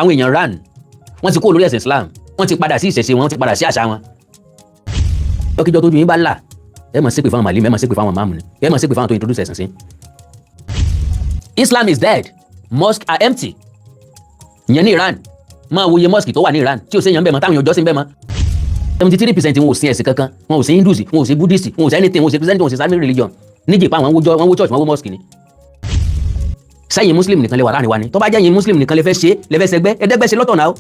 àwọn èèyàn Iran wọ́n ti kó lórí ẹ̀sìn Islam, wọ́n ti padà sí ìṣẹ̀ṣe wọn, wọ́n ti padà sí àṣà wọn. lọ́kíjọ́ tójú yín bá là ẹ mọ̀ sí pé fáwọn màlímù, ẹ mọ̀ sí pé fáwọn máàmù ni, ẹ mọ̀ sí pé fáwọn tó introduce ẹ̀sìn sí. Islam is dead, mosques are empty. ìyẹn ní Iran, máa wo iye mosque tó wà ní Iran tí ò sí èèyàn bẹ́ẹ̀ mọ́, táwọn èèyàn jọ́sìn bẹ́ẹ̀ mọ́. 73% wọn ò sí ẹ̀sìn kankan, wọn ò sí Hindus, wọn ò sí Buddhist, wọn ò sí anything, wọn ò sí Christianity, wọn ò sí Islamic religion. ní Japan wọ́n wó church, wọ́n wó mosque ni. sẹ́yìn Muslim nìkan lè wà láàrin wa ni, tó bá jẹ́ yín Muslim nìkan lè fẹ́ ṣe, lè fẹ́ ṣẹgbẹ́, ẹ̀ẹ́dẹ́gbẹ́ ṣe lọ́tọ̀ náà.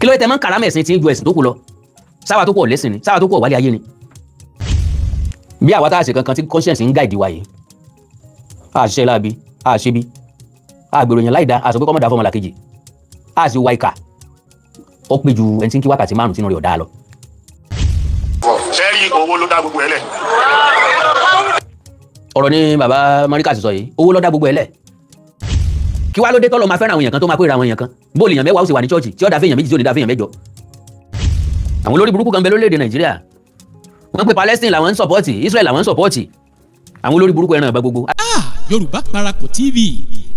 kí ló dé tẹ́ mọ́ kàrámà ẹ̀sìn tí ń ju ẹ̀sìn tó kù lọ? sáwà tó kù ọ̀lẹ́sìn ni, sáwà tó kù ọ̀wálé ayé ni. bí àwa tá a ṣe kankan tí conscience ń guide wa yìí, a ṣiṣẹ́ láabi, a ṣe bí, a gbèrò yẹn láìda, a sọ pé kọ́ mọ́ da fọ́mọlà kejì, a sì wá ìkà, ó pé ju ẹni tí ń kí wákàtí 5 sínú rẹ̀ ọ̀dà lọ. sẹ́rí owó ló dá gbogbo ẹ̀ lẹ̀. ọ̀rọ̀ ni bàbá Mọ́ríkà sọ yìí, owó ló dá gbogbo ẹ̀ lẹ̀. kí wá ló dé tọ́lọ́ máa fẹ́ràn àwọn èèyàn kan tó máa kórìíra àwọn èèyàn kan? bóòlù èèyàn mẹ́wàá ó sì wà ní chọ́ọ̀chì tí ó dá fẹ́yàn méjì tí ò ní dá fẹ́yàn mẹ́jọ. àwọn olórí burúkú kan bẹ lórílẹ̀‐èdè Nàìjíríà, wọ́n pé Palestine làwọn ń sọ̀pọ́ọ̀tì, Israel làwọn ń sọ̀pọ́ọ̀tì. àwọn olórí burúkú ẹran ìbá gbogbo. Yorùbá Parapọ̀ TV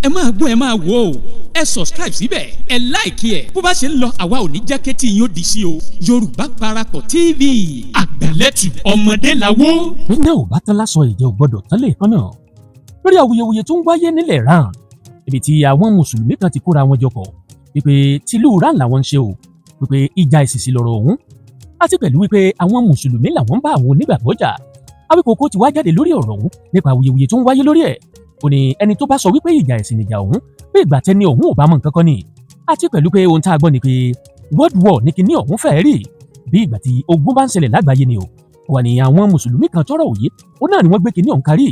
ẹ máa gbọ́ ẹ máa wò ó, ẹ subscribe síbẹ̀, ẹ like ẹ, bó bá ṣe ń lọ àwa ò ní jákẹ́tì yín ó di sí o. Yorùbá Parapọ̀ TV àgbàlẹ́tù ọmọdé làwó. nígbà ò bá tán lásọ ìjẹ́ ò gbọ́dọ̀ tán lè kán náà lórí awuyewuye tó ń wáyé nílẹ̀ Iran, ibi tí àwọn mùsùlùmí kan ti kóra wọn jọpọ̀ wípé tìlú Iran làwọn ń ṣe o, wípé ìjà ìsìsì lọ̀rọ̀ ọ̀hún, àti pẹ̀lú wípé àwọn mùsùlùmí làwọn ń bá àwọn onígbàgbọ́ jà. Awíkòkò ti wá jáde lórí ọ̀rọ̀ ọ̀hún nípa awuyewuye tó ń wáyé lórí ẹ̀. Ó ní ẹni tó bá sọ wípé ìjà ẹ̀sìn nìjà ọ̀hún pé ìgbà tẹ́ni ọ̀hún ò bá mọ̀ nǹkan kan ni, àti pẹ̀lú pé ohun tá a gbọ́ ni pé world war ní kinní ọ̀hún fẹ́ẹ́ rí bí ìgbà tí ogun bá ń ṣẹlẹ̀ lágbàáyé ni o. Wà ní àwọn mùsùlùmí kan tọ́rọ̀ òye, ó náà ni wọ́n gbé kinní ọ̀hún kárí.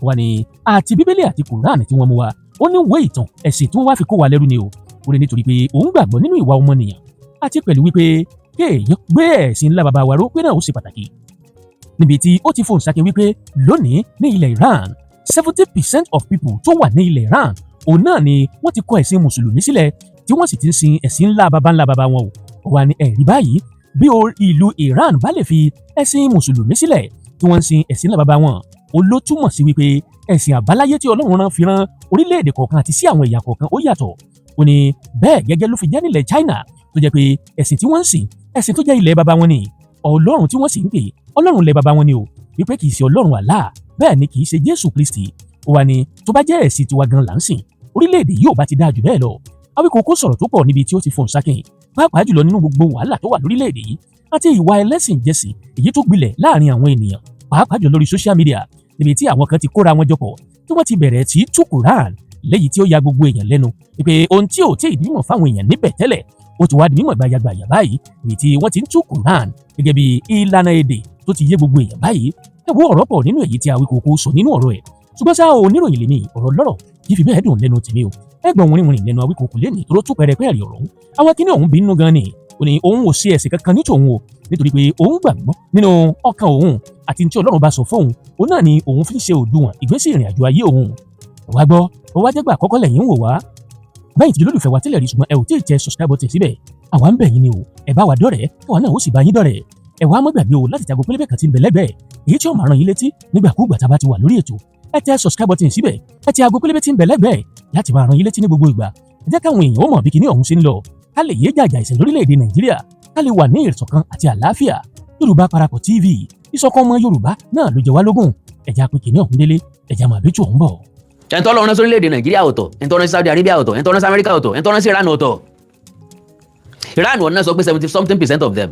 Wà ní àti bíbélì àti kùránì tí wọ́n mú wa, ó ní ìwé ìtàn ẹ̀sìn tí wọ́n wá fi kó wa lẹ́rú ni o. Ó ní nítorí pé òun gbàgbọ́ nínú ìwà ọmọnìyàn, àti pẹ̀lú wípé kéèyàn gbé ẹ̀sìn ńlá baba wa ró pé náà ó ṣe pàtàkì. Níbi tí ó ti fohùn sáké wípé lónìí ní ilẹ̀ Iran 70% of people tó wà ní ilẹ̀ Iran òun náà ni wọ́n ti kọ ẹ̀sìn mùsùlùmí sílẹ̀ tí wọ́n sì ti ń sin ẹ̀sìn ńlá baba wọn o. Ó wà ní ẹ̀rí báyìí bí ìlú Iran bá lè fi ẹ̀sìn mùsùlùmí sílẹ̀ tí wọ́n ń sin ẹ̀sìn ńlá baba wọn, ó ló túmọ̀ sí wípé ẹ̀sìn àbáláyé tí Ọlọ́run rán fi rán orílẹ̀-èdè kọ̀ọ̀kan àti sí àwọn ẹ̀yà kọ̀ọ̀kan ó yàtọ̀. Ó ní bẹ́ẹ̀ gẹ́gẹ́ ló fi jẹ́ nílẹ̀ China tó jẹ́ pé ẹ̀sìn tí wọ́n ń sìn ẹ̀sìn tó jẹ́ ilẹ̀ baba wọn ni, Ọlọ́run tí wọ́n sì ń pè Ọlọ́run ilẹ̀ baba wọn ni o, wípé kì í ṣe Ọlọ́run Allah, bẹ́ẹ̀ ni kì í ṣe Jésù Kristi. Ó wà ní tó bá jẹ́ ẹ̀sìn tiwa gan là ń sìn, orílẹ̀-èdè yìí ò bá ti dáa jù bẹ́ẹ̀ lọ. Awíkòkò sọ̀rọ̀ tó pọ̀ níbi tí ó ti fohùn sákìn, pàápàá jùlọ nínú gbogbo wàhálà tó wà lórílẹ̀-èdè yìí àti ìwà ẹlẹ́sìn jẹ̀sìn èyí tó gbilẹ̀ láàrin àwọn ènìyàn, pàápàá jùlọ lórí social media, níbi tí àwọn kan ti kóra wọn jọpọ̀ tí wọ́n ti bẹ̀rẹ̀ tí tú Quran léyìí tí ó ya gbogbo èèyàn lẹ́nu wípé ohun tí ò tí ì dímọ̀ fáwọn èèyàn níbẹ̀ tẹ́lẹ̀ ó ti wá di mímọ̀ gbàyàgbàyà báyìí, níbi tí wọ́n ti ń tú Quran gẹ́gẹ́ bí ìlànà èdè tó ti yé gbogbo èèyàn báyìí. Ẹ wo ọ̀rọ̀ pọ̀ nínú èyí tí Awíkòkò sọ nínú ọ̀rọ̀ ẹ̀, ṣùgbọ́n ṣá oníròyìn lèmi ọ̀rọ̀ lọ́rọ̀ kì í fi bẹ́ẹ̀ dùn lẹ́nu tèmi o. Ẹgbọ̀n wìnrìn lẹ́nu Awíkòkò lẹ́nìí tó tú pẹ̀rẹ̀pẹ̀rẹ̀ ọ̀rọ̀ ọ̀hún. Àwọn kíní ọ̀hún bínú gan ni, ó ní òun ò ṣe ẹ̀sìn kankan ní tòun o, nítorí pé òun gbàgbọ́ nínú ọkàn òun àti tí Ọlọ́run bá sọ fóun, òun náà ni òun fi ń ṣe òdiwọ̀n ìgbésí ìrìn àjò ayé òun. Wá gbọ́, ó wá jẹ́gbà àkọ́kọ́ lẹ́yìn ń wò wá. Báyìí tí olólùfẹ́ wa tẹ́lẹ̀ rí ṣùgbọ́n ẹ ò tí ì tẹ subscribe button síbẹ̀. Àwa ń bẹ̀ yín ni o, ẹ bá wa dọ́rẹ̀ẹ́, àwa náà ó sì bá yín dọ́rẹ̀ẹ́. Ẹ wá má gbàgbé o láti tẹ aago pélébé kan tí ń bẹ lẹ́gbẹ̀ẹ́, èyí tí ó máa rán yín létí nígbàkúùgbà tá a bá ti wà lórí ètò. Ẹ tẹ subscribe button síbẹ̀, ẹ tẹ aago pélébé tí ń bẹ lẹ́gbẹ̀ẹ́ láti máa rán yín létí ní gbogbo ìgbà. Ẹ jẹ́ káwọn èèyàn ó mọ̀ bí kinní ọ̀hún ṣe ń lọ, ká lè yé jàjà ìsìn lórílẹ̀-èdè Nàìjíríà, ká lè wà ní ìṣọ̀kan àti àlàáfíà. Yorùbá Parapọ̀ TV, ìṣọ̀kan ọmọ Yorùbá náà ló jẹ wá lógún. Ẹ jẹ́ á pín kinní ọ̀hún délé, ẹ jẹ́ á máa bí tù ọ̀hún bọ̀. ẹni tó lọ́run sórílẹ̀-èdè Nàìjíríà ọ̀tọ̀, ẹni tó rán sí Saudi Arabia ọ̀tọ̀, ẹni tó rán sí Amẹ́ríkà ọ̀tọ̀, ẹni tó rán sí Iran ọ̀tọ̀. Iran wọn náà sọ pé 70-something% of them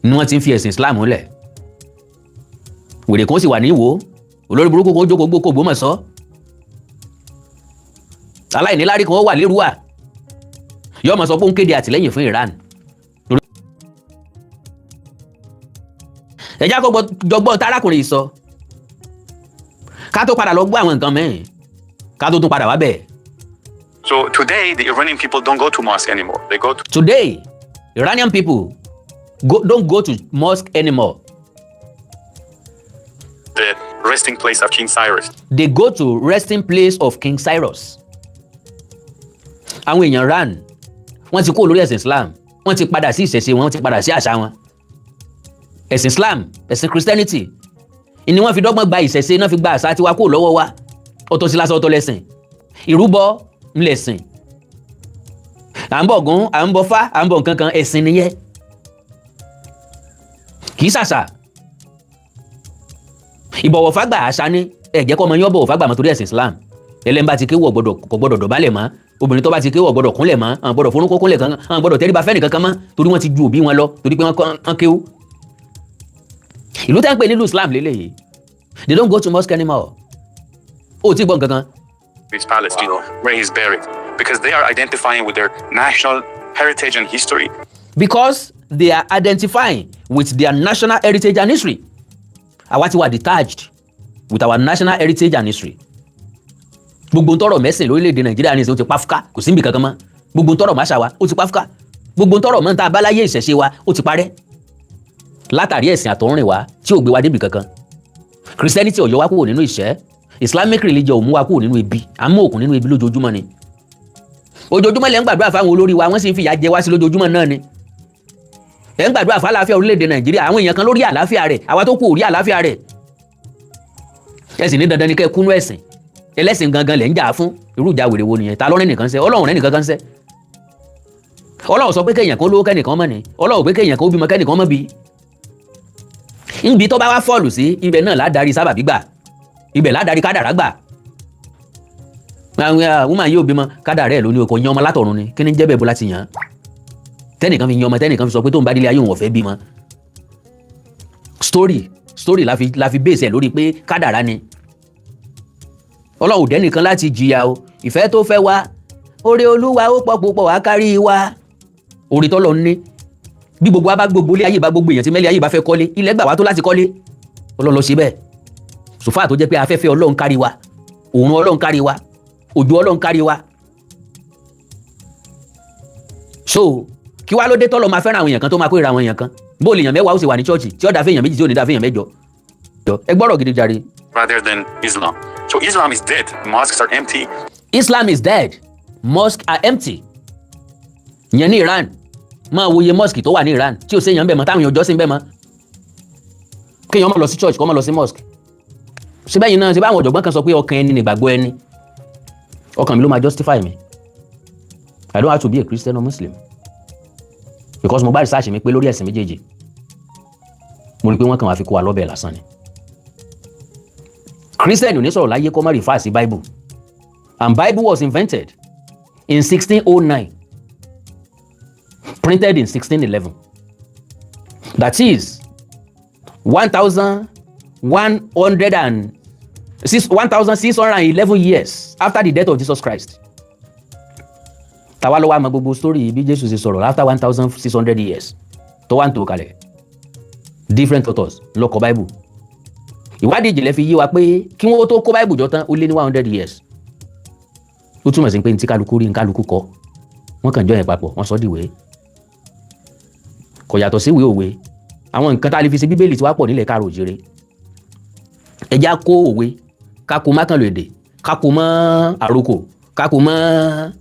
ni wọ́n ti ń fi ẹ̀sìn Islam lẹ̀. Wèrè kan sì wà ní Ìwó, olórí burúkú kan jókòó gbókò Ògbómọ̀ṣọ́, aláìníláárí kan wà lérúwà, yóò máa sọ pé ó ń kéde àtìlẹ́yìn fún Iran. ẹ̀já kó jọgbọ́n tárákùnrin yìí sọ ká tó padà lọ gbọ́ àwọn nǹkan mẹ́rin ká tó tún padà wá bẹ̀. So today the Iranian people don't go to mosque anymore. They go to Today Iranian people don't go to mosque anymore. the resting place of King Cyrus. They go to resting place of King Cyrus. Àwọn èèyàn Iran wọ́n ti kó lórí ẹ̀sìn Islam, wọ́n ti padà sí ìṣẹ̀ṣe wọn, wọ́n ti padà sí àṣà wọn. Ẹ̀sìn Islam, ẹ̀sìn Christianity ni wọ́n fi dọ́gbọ́n gba ìṣẹ̀ṣe náà fi gba àṣà tiwa kó lọ́wọ́ wa. Ọ̀tọ̀ sí lásán ọ̀tọ̀ lẹ́sìn, ìrúbọ ńlẹ̀sìn. à ń bọ̀ Ògún, à ń bọ̀ Fá, à ń bọ̀ nǹkan kan, ẹ̀sìn nìyẹn kì í ṣàṣà. Ìbọ̀wọ̀ fágbà àṣà ni ẹ jẹ́ kọ́ ọmọ yín bọ̀wọ̀ fágbà mọ́ torí ẹ̀sìn Islam. Ẹlẹ́mbà ti kéwọ̀ kò gbọ́dọ̀ dọ̀bálẹ̀ mọ́, obìnrin tó bá ti kéwọ̀ gbọ́dọ̀ kúnlẹ̀ mọ́, àwọn gbọ́dọ̀ forúnkọ́ kúnlẹ̀ kan, àwọn gbọ́dọ̀ tẹríba fẹ́ni kankan mọ́ torí wọ́n ti ju òbí wọn lọ torí pé wọ́n kéwú. Ìlú tẹ́ ń pè nílùú Islam lélẹ́yìí, they don't go to mosque anymore. Ó ti gbọ́ nǹkan kan. His palace, where he's buried, because they are identifying with their national heritage and history. Because they are identifying with their national heritage and history. Àwa ti wà detached with our national heritage and history. Gbogbo ntọ́rọ̀ mẹ́sìn lórílẹ̀‐èdè Nàìjíríà ní ìsìn ó ti pàfùkà, kò sí níbi kankan mọ́. Gbogbo ntọ́rọ̀ máṣà wa ó ti pàfùkà. Gbogbo ntọ́rọ̀ mọ́ ta abáláyé ìṣẹ̀ṣe wa ó ti parẹ́. Látàrí ẹ̀sìn àtọ̀rìn wa tí ò gbé wa débi kankan. Christianity ó yọ wá kúrò nínú ìṣẹ́. Islamic religion ò mú wa kúrò nínú ebi. À ń mú òkun nínú ebi lójoojúmọ́ ni. Ojoojúmọ́ lẹ́ ń gbàdúrà fáwọn olórí wa, wọ́n sì ń fìyà jẹ wá sí lójoojúmọ́ náà ni. Ẹ ń gbàdúrà fún àlàáfíà orílẹ̀-èdè Nàìjíríà, àwọn èèyàn kan lórí àlàáfíà rẹ̀, àwa tó kù ò rí àlàáfíà rẹ̀. Ẹ̀sìn ní dandan ni kẹ́ kúnú ẹ̀sìn. Ẹlẹ́sìn gangan lẹ̀ ń jà fún. Irú ìjà wèrè wo nìyẹn? Ta lọ́rẹ́ nìkan ṣe? Ọlọ́run rẹ̀ nìkan kan ṣe. Ọlọ́run sọ pé kéèyàn kan lówó kẹ́nìkan mọ́ ni. Ọlọ́run pé kéèyàn kan ó bímọ kẹ́nìkan mọ́ bí. Níbi tó bá wá fọ́ọ̀lù sí, ibẹ̀ náà ládàrí sábàbí gbà. Ibẹ̀ ládàrí kádàrá gbà. Àwọn woman yóò bímọ kádàrá ẹ̀ lóní oko yan ọmọ látọ̀run ni. Kí ni jẹ́ bẹ́ẹ̀ bó láti yàn? Tẹ́nìkan fi yan ọmọ, tẹ́nìkan fi sọ pé tó ń bá délé ayé òun ọ̀fẹ́ bímọ. Story la fi base ẹ̀ lórí pé kádàrá ni. Ọlọ́run dẹ́nìkan láti jìyà o. Ìfẹ́ tó fẹ́ wa, oore Olúwa ó pọ̀ púpọ̀ wá kárí wa. Oore tọ́lọ́ ní. Bí gbogbo wa bá gbogbo ilé ayé bá gbogbo èèyàn tí mẹ́lẹ̀ ayé bá fẹ́ kọ́lé, ilẹ̀ gbà wá tó láti kọ́lé. Ọlọ́run ló ṣe bẹ́ẹ̀. Sòfà tó jẹ́ pé afẹ́fẹ́ Ọlọ́run kárí wa, òòrùn Ọlọ́run kárí wa, òjò Ọlọ́run kárí wa. So kí wá ló dé tọ́lọ́ máa fẹ́ràn àwọn èèyàn kan tó máa kórìíra àwọn èèyàn kan? Bó lè èèyàn mẹ́wàá ó sì wà ní chọ́ọ̀chì tí ó dá fẹ́yàn méjì tí ò ní dá fẹ́yàn mẹ́jọ. Ẹ gbọ́rọ̀ gidi jàre. Rather than Islam. So Islam is dead. Mosques are empty. Islam is dead. Mosques are empty. Ìyẹn ní Iran. Máa wo iye mosque tó wà ní Iran tí ò sí èèyàn bẹ́ẹ̀ mọ́ táwọn èèyàn jọ́sìn bẹ́ẹ̀ mọ́. Kéèyàn má lọ sí church kó má lọ sí mosque. Ṣé bẹ́yìn náà ṣe báwọn ọ̀jọ̀gbọ́n kan sọ pé ọkàn ẹni nìgbàgbọ́ ẹni. Ọkàn mi ló máa justify mi. I don't have to be a Christian or Muslim. Because mo bá research mi pé lórí ẹ̀sìn méjèèjì. Mo rí pé wọ́n kàn wá fi kó wa lọ́bẹ̀ lásán ni. Christian ò ní sọ̀rọ̀ láyé kó má refer sí Bible. And Bible was invented in 1609. Printed in 1611. That is 1,611 years after the death of Jesus Christ. Tàwa ló wá mọ gbogbo story bí Jésù ṣe sọ̀rọ̀ after 1,600 years tó wá ń tó kalẹ̀. Different authors ló kọ Bible. Ìwádìí ìjìnlẹ̀ fi yé wa pé kí wọ́n tó kó Bible jọ tán ó lé ní 100 years. Ó túmọ̀ sí pé ní tí kálukú rí ní kálukú kọ. Wọ́n kàn jọ yẹn papọ̀, wọ́n sọ dìwé. Kò yàtọ̀ sí ìwé òwe. Àwọn nǹkan tá a lè fi ṣe Bíbélì tí wá pọ̀ nílẹ̀ káàrọ̀ òjìrè. Ẹ já kó òwe, ká kó mákànlò èdè, ká kó mọ́ àrokò, ká kó mọ́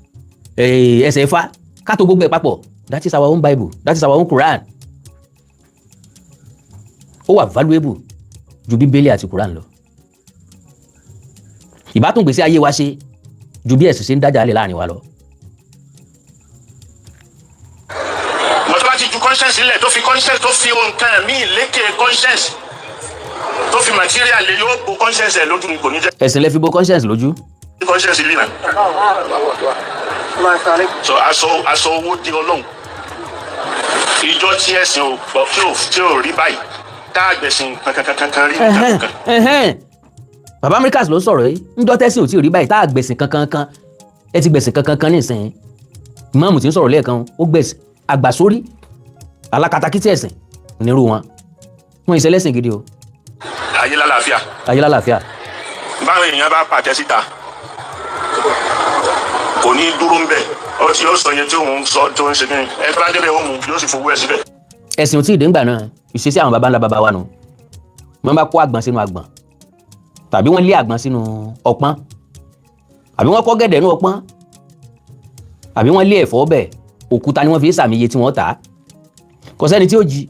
ẹsẹ̀ Ifá, ká tó gbogbo ẹ̀ papọ̀. That is our own Bible. That is our own Quran. Ó wà valuable ju Bíbélì àti Quran lọ. Ìbátún gbèsè ayé wa ṣe ju bí ẹ̀sìn ṣe ń dájà lé láàrin wa lọ. Mo tó bá ti ju conscience sílẹ̀ tó fi conscience tó fi ohun kan míì lékè conscience tó fi material lè yóò bo conscience ẹ̀ lójú ni kò ní jẹ́. Ẹ̀sìn lẹ fi bo conscience lójú. Conscience ilé náà. So aṣọ owó di Ọlọ́run. Ìjọ tí ẹ̀sìn ò gbọ́ tí ò rí báyìí tá àgbẹ̀sìn kankan rí kankan. Bàbá Amẹ́ríkà ló sọ̀rọ̀ yìí. Ńjọ́ tẹ́sìn ò tí ò rí báyìí tá àgbẹ̀sìn kankan. Ẹ ti gbẹ̀sìn kankan nísìnyí. Imam tí ń sọ̀rọ̀ lẹ́ẹ̀kan ó gbẹ̀sìn àgbàsórí alákatakítí ẹ̀sìn nírú wọn. Wọ́n ìṣẹ̀lẹ̀ ẹ̀sìn gidi o. Ayé lálàáfíà. Ayé lálàáfíà. Báwọn èèyàn bá pàtẹ síta kò ní dúró ń bẹ̀ ọ tí yóò sọ yẹn tí òun sọ tó ń ṣe ní ẹ bá débẹ̀ ó mú yóò sì fowó ẹ̀ síbẹ̀. Ẹ̀sìn ò tí ì dé ńgbà náà ìṣesí àwọn baba ńlá baba wa nù. Wọ́n bá kó àgbọn sínú àgbọn tàbí wọ́n lé àgbọn sínú ọpọ́n àbí wọ́n kọ́ gẹ̀dẹ̀ nínú ọpọ́n àbí wọ́n lé ẹ̀fọ́ bẹ̀ òkúta ni wọ́n fi sàmì iye tí wọ́n tà á. Kò sẹ́ni tí ó jí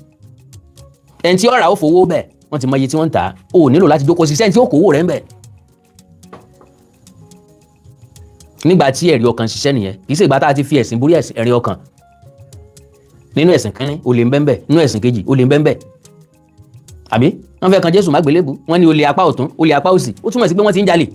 ẹni tí ó rà ó fowó bẹ̀ wọ́n ti mọ iye tí wọ́n ń tà á. O ò nílò láti jókòó sí sẹ́ni tí ó kówó rẹ̀ ń bẹ̀. nígbà tí ẹ̀rí ọkàn ṣiṣẹ́ nìyẹn kì í ṣe ìgbà tá a ti fi ẹ̀sìn borí ẹ̀rí ọkàn. Nínú ẹ̀sìn kínní olè ń bẹ́ńbẹ́, nínú ẹ̀sìn kejì olè ń bẹ́ńbẹ́. Àbí wọ́n fẹ́ kan Jésù má gbélébù, wọ́n ní olè apá ọ̀tún olè apá òsì, ó túmọ̀ sí pé wọ́n ti ń jalè.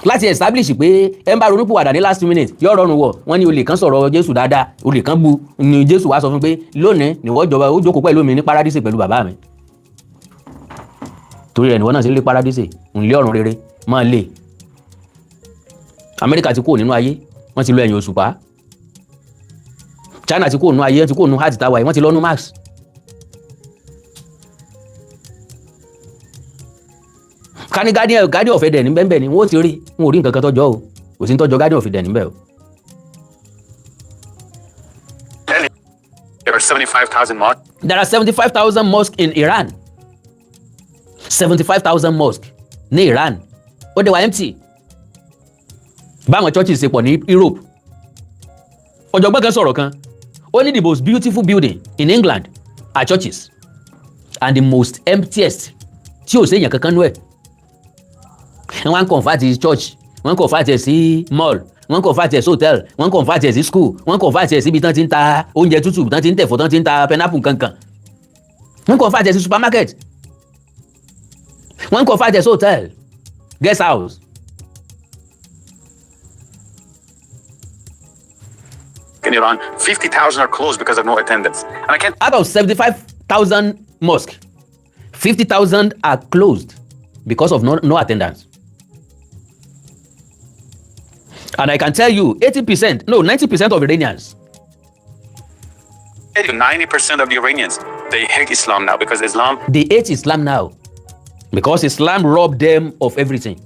Láti establish pé ẹ ń bá ronúpìwàdà ní last minute yóò rọrùn wọ̀, wọ́n ní olè kan sọ̀rọ̀ Jésù dáadáa, olè kan bu ni Jésù wá sọ fún pé lónìí nìwọ jọba ó jókòó pẹ̀lú mi ní paradíṣe pẹ̀lú bàbá mi. Torí rẹ̀ nìwọ náà sí lé paradíṣe ń lé ọ̀run rere máa lè. Amẹ́ríkà ti kúrò nínú ayé wọ́n ti lọ ẹ̀yìn òṣùpá. China ti kúrò nínú ayé wọ́n ti kúrò nínú heart tower wọ́n ti lọ́nu Mars. Ká ní guardian of Eden ní bẹ́ẹ̀ ni wọ́n ti rí wọn ò rí nǹkan kan tọ́jọ́ o kò sí ní tọ́jọ́ guardian of Eden níbẹ̀ o. There are 75,000 mosques. There are 75,000 mosques in Iran. 75,000 mosques ní Iran. Ó dẹ̀ wá empty. Báwọn churches ṣe pọ̀ ní Europe. Ọ̀jọ̀gbọ́n kan sọ̀rọ̀ kan. Ó ní the most beautiful building in England are churches and the most emptiest tí ò séèyàn kankan nú ẹ̀. Wọ́n convert church, wọ́n convert ẹ̀ sí mall, wọ́n convert ẹ̀ sí hotel, wọ́n convert ẹ̀ sí school, wọ́n convert ẹ̀ síbi tán ti ń ta oúnjẹ tútù, tán ti ń tẹ̀fọ́, tán ti ń ta pineapple kankan. Wọ́n convert ẹ̀ sí supermarket. Wọ́n convert ẹ̀ sí hotel, guest house. In Iran, 50,000 are closed because of no attendance. And I can't. Out of 75,000 mosques, 50,000 are closed because of no attendance. And I can tell you, 80%, no, 90% of Iranians. 90% of the Iranians, they hate Islam now because Islam. They hate Islam now because Islam robbed them of everything.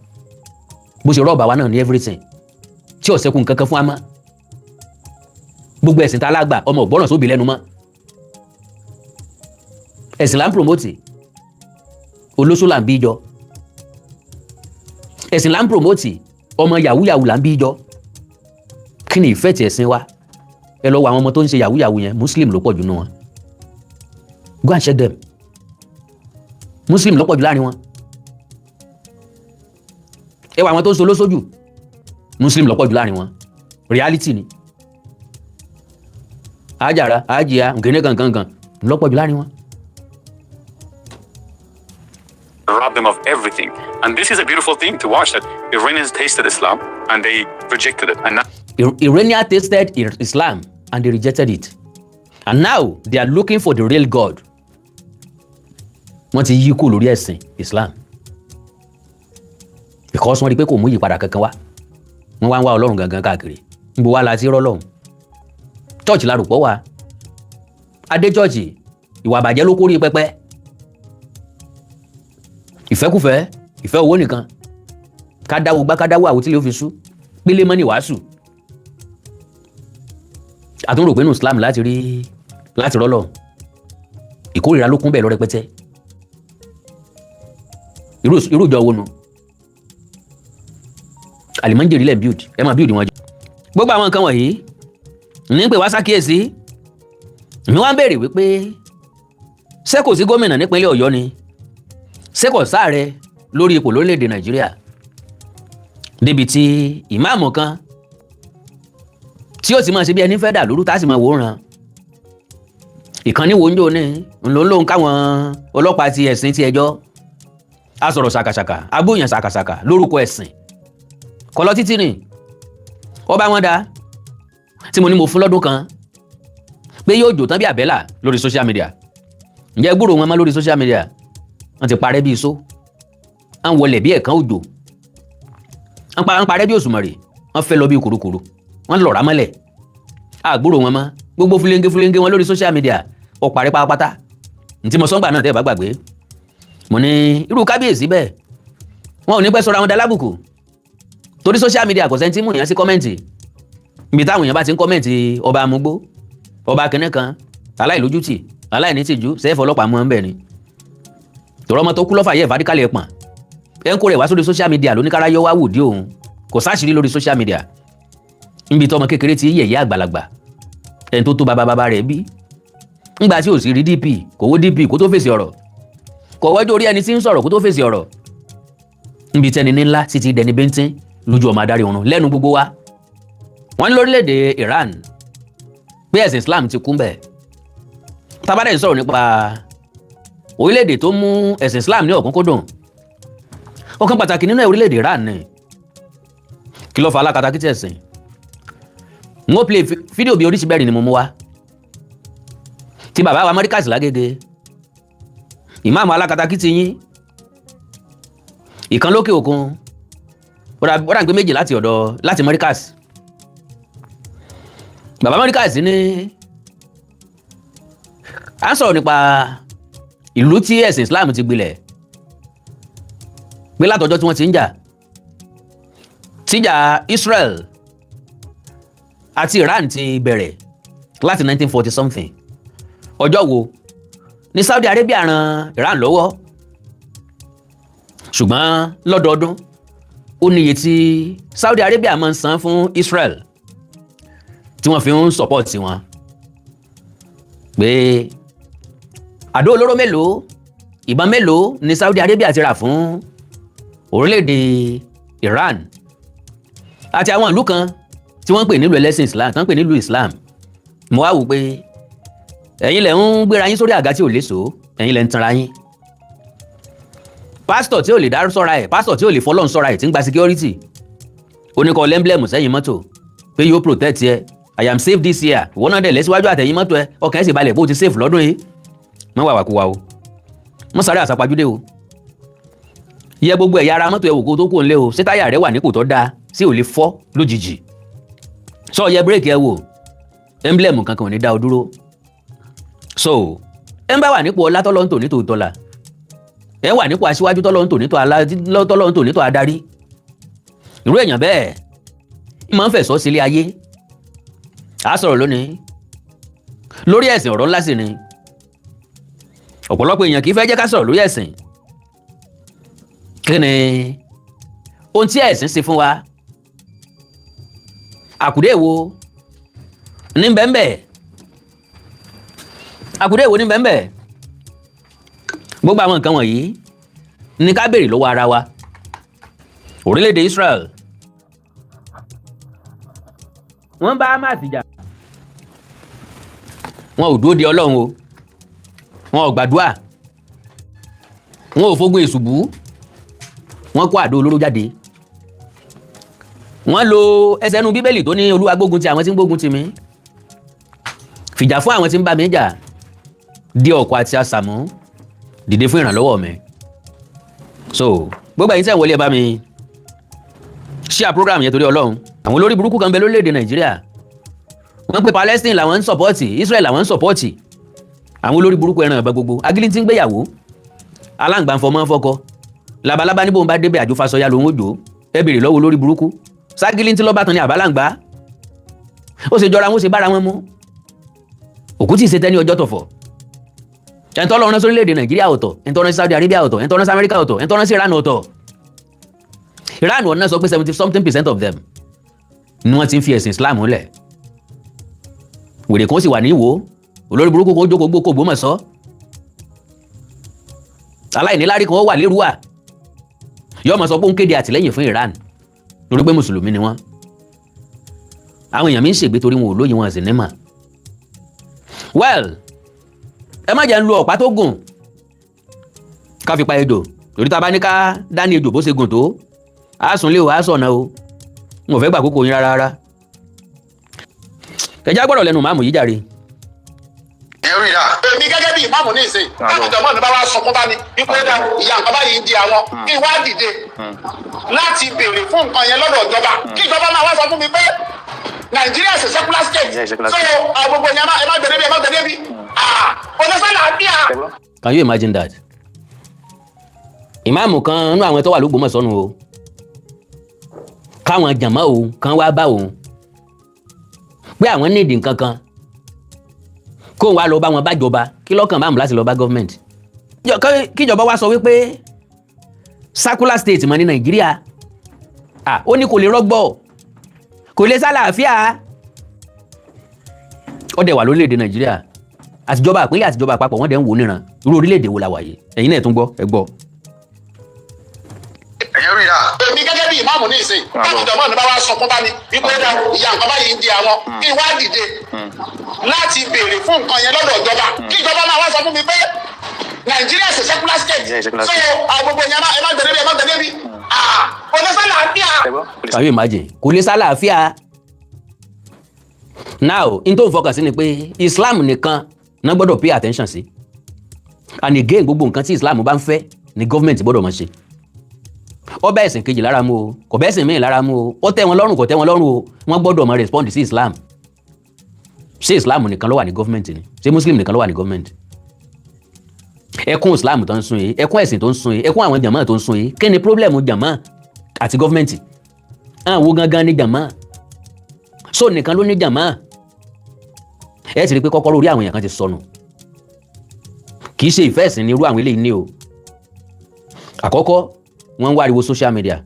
Bó ṣe rob àwa náà ní everything. Tí ó ṣẹ́kù nǹkan kan fún wa mọ́. Gbogbo ẹ̀sìn tá lágbà ọmọ ògbọ́ràn sóbì lẹ́nu mọ́. Ẹ̀sìn là ń promote. Olóṣó là ń bí jọ. Ẹ̀sìn là ń promote. Ọmọ yahoo là ń bí jọ. Kí ni ìfẹ́ ti ẹ̀sìn wa? Ẹ lọ wo àwọn ọmọ tó ń ṣe yahoo yẹn, Muslim ló pọ̀ jù nínú wọn. Go and check them. Muslim ló pọ̀ jù láàrin wọn. Ẹ wo àwọn tó ń so lóṣojú, Muslim ló pọ̀ jù láàrin wọn. Reality ni. Àjàrà, àjìyà, nkíní kankan ló pọ̀ jù láàrin wọn. Rob them of everything. And this is a beautiful thing to watch, that Iranians tasted Islam and they rejected it. And now Iranians tasted Islam and they rejected it. And now they are looking for the real God. Wọ́n ti yí kú lórí ẹ̀sìn Islam. Because wọ́n rí pé kò mú ìyípadà kankan wá. Wọ́n wá ń wá Ọlọ́run gangan káàkiri. Níbo wá la ti rọ́ Ọlọ́run? Church la rò pọ̀ wá. Adé church, ìwà àbàjẹ́ ló kórí pẹpẹ. Ìfẹ́kùfẹ́, ìfẹ́ owó nìkan. Ká dáwó gbá ká dáwó àwò tí lè fi sú. Pélé mọ́ ní wàásù. Àtúnrò pé nínú Islam láti rọ́lọ̀. Ìkórìíra ló kún bẹ́ẹ̀ lọ rẹpẹtẹ. Irú ìjọ wo nu? Àlìmọ́njèrè lẹ̀ build, ẹ máa build wọn jù. Gbogbo àwọn nǹkan wọ̀nyí ní pé wá sákíyèsí. Mi wá ń béèrè wípé ṣé kò sí gómìnà nípínlẹ̀ Ọ̀yọ́ ni? Ṣé kò sáàrẹ lórí ipò lórílẹ̀-èdè Nàìjíríà? Débi tí ìmáàmù kan tí ó sì máa ṣe bí ẹni fẹ́ dà lóru tá sì máa wòran. Ìkànnì wo ń jò ní lóun káwọn ọlọ́pàá ti ẹ̀sìn ti ẹjọ́. A sọ̀rọ̀ ṣàkàṣàkà, agbóyàn ṣàkàṣàkà lórúkọ ẹ̀sìn. Kọlọ títí ni. Ọba wọn dá. Tí mo ní mo fún lọ́dún kan pé yóò jò tán bí àbẹ́là lórí social media. Ǹjẹ́ gbúrò wọn mọ́ lórí social media? Wọ́n ti parẹ́ bí iṣó. Wọ́n wọlé bí ẹ̀kan òjò. Wọ́n parẹ́ bí òṣùmàrè. Wọ́n fẹ́ lọ bí kùrukùru. Wọ́n lọ̀rá mọ́lẹ̀. Àgbúrò wọn mọ́. Gbogbo fúlẹ́ńgé wọn lórí social media. Ó parẹ́ pátápátá. Ntí mo sọ́ngbà náà tẹ́ bá gbàgbé. Mo ní irú kábíyèsí bẹ́ẹ̀. Wọn ò ní pẹ́ sọ́ra wọn dalábùkù. Torí social media kò sẹ́ńtì mú èèyàn sí kọ́mẹ́ǹtì. Ibi táwọn èèyàn bá ti ń kọ́mẹ́ǹtì ọba amúgbó, ọba kìnní kan, aláìlójútì, aláìnítìjú, sẹ́ẹ̀fù ọlọ́pàá mú ọ́n bẹ̀ ni. Tọ̀rọ̀ ọmọ tó kú lọ́fà yẹ ìfàdíkàlẹ̀ pọ̀n. Ẹ ń kó rẹ̀ wá sórí social media lóníkáráyọ́ wá wò dí òun. Kò sáṣìírí lórí social media. Níbi tọmọ kékeré ti yẹ̀yẹ́ àgbàlagbà. Ẹni tó tó bàbá rẹ̀ bí. Ńgbà tí ò sì rí DP, kò wó DP kó tó fèsì ọ̀rọ̀. Kò wọ́jọ́ orí ẹni tí ń sọ̀rọ̀ kó tó fèsì ọ̀rọ̀. níbi tẹ́ni ní ńlá sì ti dẹni bíntín lójú ọmọ adarí ọ̀run lẹ́nu gbogbo wa. wọ́n ní lórílẹ̀‐èdè Iran pé ẹ̀sìn Islam ti kún bẹ̀. tábàdà ń sọ̀rọ̀ nípa orílẹ̀‐èdè tó mú ẹ̀sìn Islam ní ọ̀kúnkúndùn ọ̀kan pàtàkì nínú orílẹ̀‐èdè Iran ni kí ló fa alákatakítí ẹ̀sìn. n ó play fídíò bíi oríṣi bẹ́ẹ̀ ni mo mú wá tí bàbá wa Mọ́ríkàsì lágége Imam alákatakítí yín ìkan lókè òkun bọ́dà ń gbé méjì láti Mọ́ríkàsì. bàbá Mọ́ríkàsì ní à ń sọ̀rọ̀ nípa ìlú tí ẹ̀sìn Islam ti gbilẹ̀ pé látọjọ́ tí wọ́n ti ń jà tíjà Israel àti Iran ti bẹ̀rẹ̀ láti 1940 something. ọjọ́ wo ní Saudi Arabia ran Iran lọ́wọ́ ṣùgbọ́n lọ́dọọdún ó níye tí Saudi Arabia máa ń san fún Israel tí wọ́n fi ń support wọn pé àdó olóró mélòó ìbọn mélòó ní Saudi Arabia ti rà fún orílẹ̀-èdè Iran àti àwọn ìlú kan tí wọ́n ń pè nílùú ẹlẹ́sìn Islam tí wọ́n ń pè nílùú Islam. mo wá wò pé ẹ̀yin lẹ̀ ń gbéra yín sórí àga tí ò léso ẹ̀yin lẹ̀ ń tanra yín. pásítọ̀ tí ò lè dá sọ́ra ẹ̀ pásítọ̀ tí ò lè fọlọ́run sọ́ra ẹ̀ tí ń gba security oníkọ́ lẹ́ńblẹ̀mù sẹ́yìn mọ́tò pé yóò protect ẹ I am safe this year ìwọ náà dẹ̀ lẹ́síwájú àtẹ̀yìn mọ́tò ẹ ọkàn ẹ̀ sì balẹ̀ bó ti safe lọ́dún yìí. mọ́ wà wàkúwà o mọ́ sáré àsápajúdé o yẹ gbogbo ẹ̀yà ara mọ́tò ẹ wò kó tó kó ń lé o ṣé táyà rẹ wà nípò tó dáa sí ò lè fọ́ lójijì sọ yẹ bírèkì ẹ wò emblem kankan ò ní dá o dúró. so ẹ ń bá wà nípò ọlá tọ́lọ́ ń tò ní tòótọ́ la ẹ wà nípò aṣíwájú tọ́lọ́ ń tò ní tò adarí irú èèyàn bẹ́ẹ̀ ìmọ̀ ń fẹ̀sọ́ sílé ayé. a sọ̀rọ̀ lónìí lórí ẹ̀sìn ọ̀rọ̀ ńlá sí ni ọ̀pọ̀lọpọ̀ èèyàn kì í fẹ́ jẹ́ ká sọ̀rọ̀ lórí ẹ̀sìn. kí ni ohun tí ẹ̀sìn ṣe fún wa àkùdé wo ní bẹ́ẹ̀nbẹ́ àkùdé wo ní bẹ́ẹ̀nbẹ́ gbogbo àwọn nǹkan wọ̀nyí ní ká béèrè lọ́wọ́ ara wa. orílẹ̀-èdè Israel wọ́n bá Hamas jà wọn ò dúró de Ọlọ́run o wọn ò gbàdúrà wọn ò fógun èṣù bú wọn kó àdó olóró jáde wọ́n lo ẹsẹ̀ inú bíbélì tó ní Olúwa gbógun ti àwọn tí ń gbógun ti mi fìjà fún àwọn tí ń bá mi jà di ọ̀kọ̀ àti àsàmú dìde fún ìrànlọ́wọ́ mi. so gbogbo ẹ̀yin tẹ́ ń wọlé ẹ bá mi share program yẹn torí Ọlọ́run. àwọn olórí burúkú kan bẹ lórílẹ̀‐èdè Nàìjíríà wọ́n pé Palestine làwọn ń sọ̀pọ́ọ̀tì Israel làwọn ń sọ̀pọ́ọ̀tì àwọn olórí burúkú ẹran ọ̀bẹ gbogbo agilí ti ń gbéyàwó aláǹgbá ń fọmọ́ fọ́kọ labalábá níbo ń bá débẹ̀ àjòfàsọyà lòun ó jò ẹ béèrè lọ́wọ́ olórí burúkú ságilí ti lọ́ba tán ní àbálàǹgbá ó ṣe jọra wọn ó ṣe bára wọn mú òkú tí ì ṣe tẹ́ ní ọjọ́ tọ̀fọ̀ ẹ̀ńtọ́ lọ́run sórílẹ̀-èdè Nàìjíríà ọ̀tọ̀ ẹ̀ńtọ́ rán sí Saudi Arabia ọ̀tọ̀ ẹ̀ńtọ́ rán sí Amẹ́ríkà ọ̀tọ̀ ẹ̀ńtọ́ rán sí Iran ọ̀tọ̀. Iran ọ̀nà sọ pé 70% of them ni wọ́n ti ń fi ẹ̀sìn Islam lẹ̀ wèrè kan sì wà ní Ìwó olórí burúkú kan jókòó gbókò Ògbómọ̀ṣọ́ aláìníláárí kan wà lérúwà yóò máa sọ pé ó ń kéde àtìlẹ́yìn fún Iran lórí pé mùsùlùmí ni wọ́n. àwọn èèyàn mi ń ṣègbè torí wọn ò lóye wọn sì ní mà. well ẹ má jẹ́ ń lo ọ̀pá tó gùn ká fi pa ejò torí tá a bá ní ká dání ejò bó ṣe gùn tó a sùn lé o a sọ̀nà o n ò fẹ́ gbà kókó yín rárá. ẹja gbọ́dọ̀ lẹ́nu máàmù yìí jàre. ẹ̀rí rà èmi gẹ́gẹ́ bí ìmáàmù ní ìsìn káàkiri jọmọ́ mi bá wá sọ fún bá mi wípé ìyá nǹkan báyìí ń di àwọn kí wá dìde láti béèrè fún nǹkan yẹn lọ́dọ̀ ìjọba kí ìjọba máa wá sọ fún mi pé Nàìjíríà ṣe secular state so gbogbo yẹn ẹ má gbẹdẹ bí ẹ má gbẹdẹ bí onísàlà bíà. Can you imagine that? ìmáàmù kan nínú àwọn tó wà l'Ógbómọ̀ṣọ́ nù o káwọn jàmá o kan wá bá òun pé àwọn nídìí nǹkan kan kó wá lọ bá wọn bájọba kí lọ́kàn máàmù láti lọ bá gọ́ọ̀mẹ̀ntì kíjọba wá sọ wípé secular state mọ́ ní Nàìjíríà ó ní kò lè rọ́gbọ́ kò lè sálàáfíà ó dẹ̀ wà lórílẹ̀‐èdè Nàìjíríà àtijọba àpínlẹ̀ àtijọba àpapọ̀ wọ́n dẹ̀ ń wò níran irú orílẹ̀‐èdè wo la wà yìí ẹ̀yin náà tún gbọ́ ẹ gbọ́. ẹ̀yin rí ra bí ìmáàmù ní ìsìn táwọn ìjọba ní bá wá sọkún bá mi wípé ìyá nǹkan báyìí ń di àwọn kí wá dìde láti béèrè fún nǹkan yẹn lọ́dọ̀ ìjọba kí ìjọba máa wá sọ fún mi pé Nàìjíríà ṣe secular state so gbogbo yẹn ẹ má gbẹdẹ bí kò lè sálàáfíà. Can you imagine? Kò lè sálàáfíà. Now in tó ń fọkàn sí ni pé Islam nìkan náà gbọ́dọ̀ pay attention sí, and again gbogbo nǹkan tí Islam bá ń fẹ́ ni government gbọ́dọ̀ máa ṣe. Ó bá ẹ̀sìn kejì lára mu o, kò bá ẹ̀sìn míì lára mu o, ó tẹ́ wọn lọ́rùn kò tẹ́ wọn lọ́rùn o, wọ́n gbọ́dọ̀ máa respond sí Islam. Ṣé Islam nìkan ló wà ní government ni? Ṣé Muslim nìkan ló wà ní government? Ẹkún Islam tó ń sun yìí, ẹkún ẹ̀sìn tó ń sun yìí, ẹkún àwọn jàmáà tó ń sun yìí, kí ni problem jàmáà àti government? Wo gangan ni jàmáà? So nìkan ló ní jàmáà. Ẹ ti rí pé kọ́kọ́rọ́ orí àwọn èèyàn kan ti sọnù. Kì í ṣe ìfẹ́ ẹ̀sìn ni irú àwọn eléyìí ní o. Àkọ́kọ́, wọ́n ń wáriwo social media.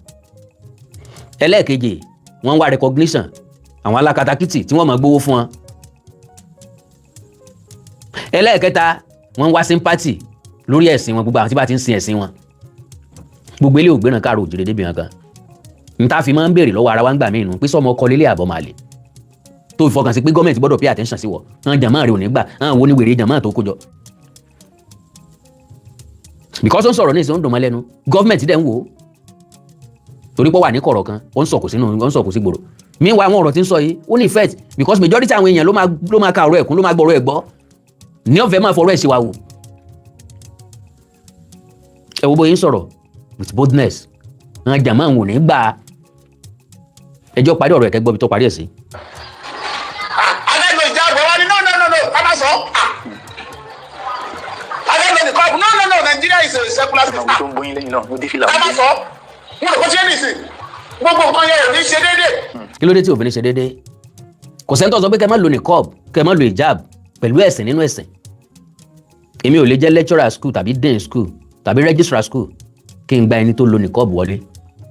Ẹlẹ́ẹ̀kejì, wọ́n ń wá recognition. Àwọn alákatakítì tí wọ́n máa gbówó fún wọn. Ẹlẹ́ẹ̀kẹta, wọ́n ń wá sympathy lórí ẹ̀sìn wọn, gbogbo àwọn tí bá ti ń sin ẹ̀sìn wọn. Gbogbo ilé ògbéràn káàrò òjìrè débi kan. N ta fi máa ń béèrè lọ́wọ́ ara wa ń gbà mí nù pé sọ́mọ ọkọ lélẹ̀ àbọ̀ máa lè. Tó fi fọkàn sí pé gọ́ọ̀mẹ̀ntì gbọ́dọ̀ pay attention sí wọ. Àwọn jàmáà rẹ̀ ò ní gbà, àwọn wo ni wèrè jàmáà tó kójọ. Because ó ń sọ̀rọ̀ ní ìsìn ó ń dùn mọ́ lẹ́nu, gọ́ọ̀mẹ̀ntì dẹ̀ ń wò ó. Torí pé wà ní kọ̀rọ̀ kan, ó ń sọ̀kò sí gbòòrò. Meanwhile àwọn ọ̀rọ̀ tí ń sọ yìí, ó ní effect because majority àwọn èèyàn ló máa ka ọ̀rọ̀ ẹ̀kún, ló máa gbọ́rọ̀ ẹ̀ gbọ́. Ní ọ̀fẹ́ máa fọ̀rọ̀ ẹ̀ ṣe wa wò. Ẹ wo bóyá ń sọ̀rọ̀ with boldness. Àwọn jàmáà wọn ò ní gbà. Ẹjọ́ parí ọ̀rọ̀ ẹ̀kẹ́ gbọ́ bí tó parí ẹ̀ sí. Adẹ́gbẹ̀ ìjáàbọ̀ wa ni no ká má sọ. Adẹ́gbẹ̀ nìkan no Nigeria is a secular state. Àwọn tó ń bóyin lẹ́yìn náà ló dé fìlà. Ká má sọ. Mo rò kó ṣe é nìsín. Gbogbo nǹkan yẹn ò ní ṣe déédéé. Kí ló dé tí òfin ní ṣe déédéé? Kò sẹ́ni tó sọ pé kẹ́ má lo niqab, kẹ́ má lo hijab pẹ̀lú ẹ̀sìn nínú ẹ̀sìn. Èmi ò lè jẹ́ lecturer school tàbí dean school tàbí registrar school kí n gba ẹni tó lo niqab wọlé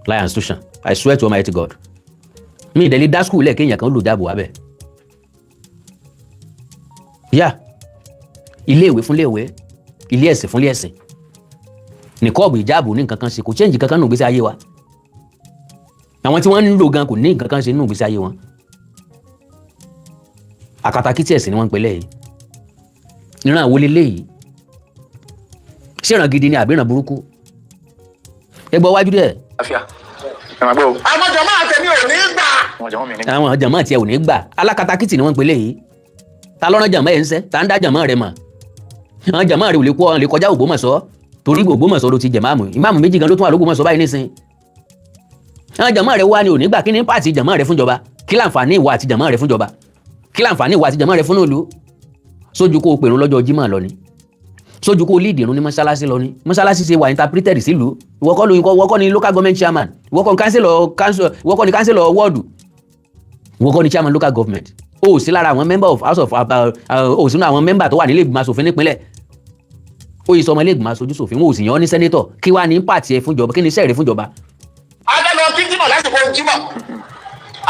láyà institution. I swear to Almighty God. Mi ìdẹ̀lẹ̀ dá school lẹ̀ kéèyàn kan lò jáàbò wá bẹ̀. Yá, ilé ìwé fún ilé ìwé, ilé ẹ̀sìn fún ilé ẹ̀sìn. Niqab ìjáàbò ní nǹkan kan ṣe, kò change kankan nínú ìgbésí ayé wa. Àwọn tí wọ́n ń lò gan kò ní nǹkan kan ṣe nínú ìgbésí ayé wọn. Àkàtàkìtì ẹ̀sìn ni wọ́n ń pè lẹ́yìn. Ìran àwo leléyìí. Ṣé ìran gidi ni àbí ìran burúkú? Ẹ gbọ́ wájú dẹ̀. Àfíà. Ẹ máa gbọ́ o. Àwọn jàmáà tèmi ò ní gbà. Àwọn jàmáà mi ní. Àwọn jàmáà tiẹ̀ ò ní gbà. Alákatakítì ni wọ́n ń pè lẹ́yìn. Ta ló rán jàmáà ẹ̀ ń sẹ́? Ta ń dá jàmáà rẹ̀ mọ̀? Àwọn jàmáà rẹ̀ ò lè kó ọ lè kọjá Ògbómọ̀ṣọ́ torí Ògbómọ̀ṣọ́ ló ti jẹ̀ máàmù. Ìmáàmù méjì gan ló tún wà l'Ógbómọ̀ṣọ́ báyìí nísìn. Àwọn jàmáà rẹ̀ wá ni ò ní gbà. Kí ni pàtì jàmáà rẹ̀ fúnjọba? Kí láǹfààní ìwà àti jàmáà rẹ̀ fúnjọba? Kí láǹfààní ìwà àti jàmáà rẹ̀ fún ìlú? Sójú kó o pèrún lọ́jọ́ Jímọ̀ lọ ni? Sójú kó o lead ìrun ní mọ́ṣáláṣí lọ ni? Mọ́ṣáláṣí ṣe wà interpreted sílùú. Ìwọ kọ́ ni local government chairman. Ìwọ kọ́ ni councillor wọ́ọ̀dù. Ìwọ kọ́ ni chairman local government. O sí lára àwọn member of house of o sínú àwọn member tó wà nílé ìgbìmọ̀ aṣòfin nípínlẹ̀. O yìí sọ ọmọ ilé ìgbìmọ̀ aṣojú ṣòfin, wọn ò sì yàn ọ́ ní senator. Kí wá ní pàtì ẹ fúnjọba? Kí ni iṣẹ́ rẹ fúnjọba? Adé lọ kí Jímọ̀ lásìkò Jímọ̀.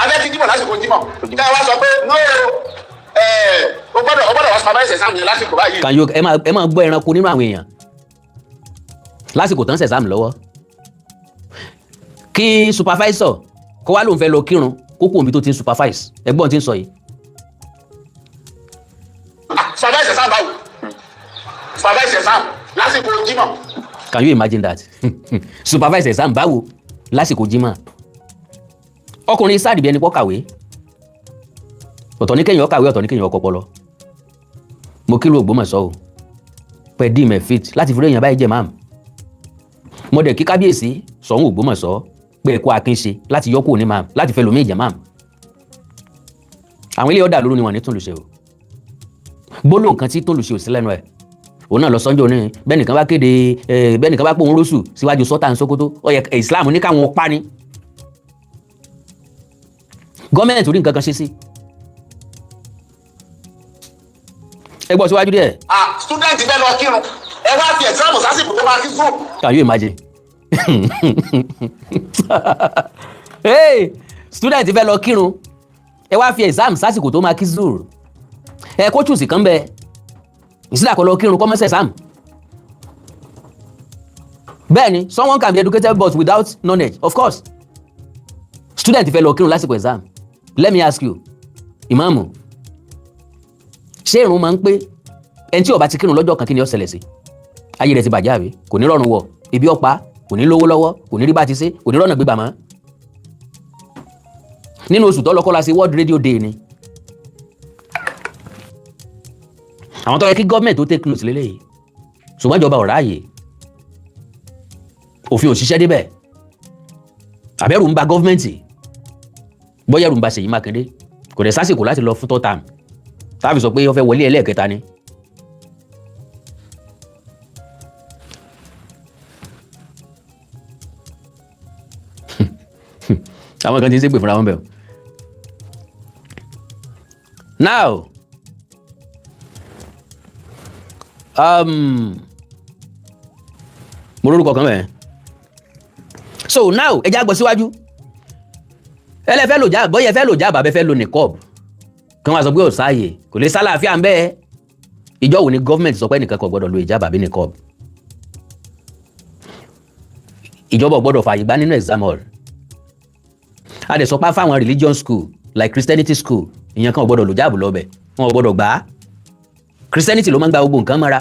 Adé kí Jímọ̀ lásìkò Jímọ̀. Kí ẹ wá sọ pé no o gbọ́dọ̀ wá supervise exam yẹn lásìkò báyìí. Kan yóò ẹ máa gbọ́ ẹranko nínú àwọn èèyàn lásìkò tán ṣẹ̀sáàmù lọ́wọ́. Kí supervisor kó wá lóun fẹ́ lọ kírun kó kú omi tó ti ń supervise. Ẹgbọ́n ti ń sọ yìí. Supervise exam báwo? Supervise exam lásìkò Jímọ̀. Can you imagine that? Supervise exam báwo lásìkò Jímọ̀? Ọkùnrin sáàdì bí ẹni pọ́ kàwé. Ọ̀tọ̀ ní kéèyàn kàwé, ọ̀tọ̀ ní kéèyàn ọkọ̀ pọlọ. Mo kí ló Ògbómọ̀ṣọ́ o. Pẹ̀ dí mẹ́fìt láti fi réèyàn báyìí jẹ́ máàmù. Mo dẹ̀ kí kábíyèsí Ṣọ̀ún Ògbómọ̀ṣọ́ pé ẹ̀kọ́ akínṣe láti yọ́kù ní máàmù láti fẹ́ lòmí ìjẹ́ máàmù. Àwọn ilé ọ̀dà lóru ni wọ́n ní túnlùṣe o. Gbólóhùn nǹkan tí túnlùṣe ò sí lẹ́nu ẹ̀. Òun náà lọ sọ́njọ́ ní bẹ́nìkan bá kéde bẹ́nìkan bá pòun róṣù síwájú Sultan Sókótó ó yẹ Islam ní káwọn pa ni. Gọ́ọ̀mẹ̀ntì orí nǹkan kan ṣe sí. Ẹ gbọ́ síwájú díẹ̀. Student bẹ́ẹ̀ lọ kírun ẹ wá fi exam sásìkò tó máa kí fún. Can you imagine? Hey, student fẹ́ lọ kírun ẹ wá fi exam sásìkò tó máa kí zuru. Ẹ kó choose kan bẹ́ẹ̀ ìsìlẹ̀ àkọlọ kírun kọ́ mọ́sẹ̀ exam. Bẹ́ẹ̀ni, someone can be educated but without knowledge, of course. student fẹ́ lọ kírun lásìkò exam let me ask you Imam ṣé ìrun máa ń pé ẹni tí ó bá ti kírun lọ́jọ́ kan kí ni ó ṣẹlẹ̀ sí ayé rẹ̀ ti bàjẹ́ àbí kò ní rọrùn wọ̀ ibi ọ̀pá kò ní lówó lọ́wọ́ kò ní rí bá ti ṣe kò ní rọ̀nà gbégbà mọ́ nínú oṣù tó lọ́kọ́ la ṣe World Radio Day ni àwọn tó yẹ kí gọ́ọ̀mẹ̀ntì tó take close lélẹ́yìí ṣùgbọ́n ìjọba ò ráàyè òfin òṣìṣẹ́ débẹ̀ àbẹ̀rù ń ba gọ́ọ̀mẹ̀ntì bóyá ẹ̀rù ń ba Ṣèyí Mákindé kò dẹ̀ sásìkò láti lọ fún tọ́tàm táàbì sọ pé ó fẹ́ wọlé ẹlẹ́ẹ̀kẹta ni. àwọn kan ti ń ṣépè fúnra wọn bẹ̀. now mo lórúkọ kan bẹ́ẹ̀ so now ẹ já gbọ́ síwájú ẹlẹ́fẹ́ lò já bọ́yẹ fẹ́ lò já bàbẹ́ fẹ́ lò nìkọ́ọ̀bù kí wọ́n sọ pé ò sáàyè kò lè sálàáfíà ń bẹ́ẹ̀ ìjọ wo ni gọ́ọ̀mẹ̀ntì sọ pé nìkan kò gbọ́dọ̀ lo ìjábà àbí nìkọ́ọ̀bù ìjọba ò gbọ́dọ̀ fààyè gbà nínú exam hall a dẹ̀ sọ pé fáwọn religion school like Christianity school ìyẹn kan ò gbọ́dọ̀ lò jáàbù lọ́bẹ̀ wọn ò gbọ́dọ̀ gbà á Christianity ló máa ń gba gbogbo nǹkan mọ́ra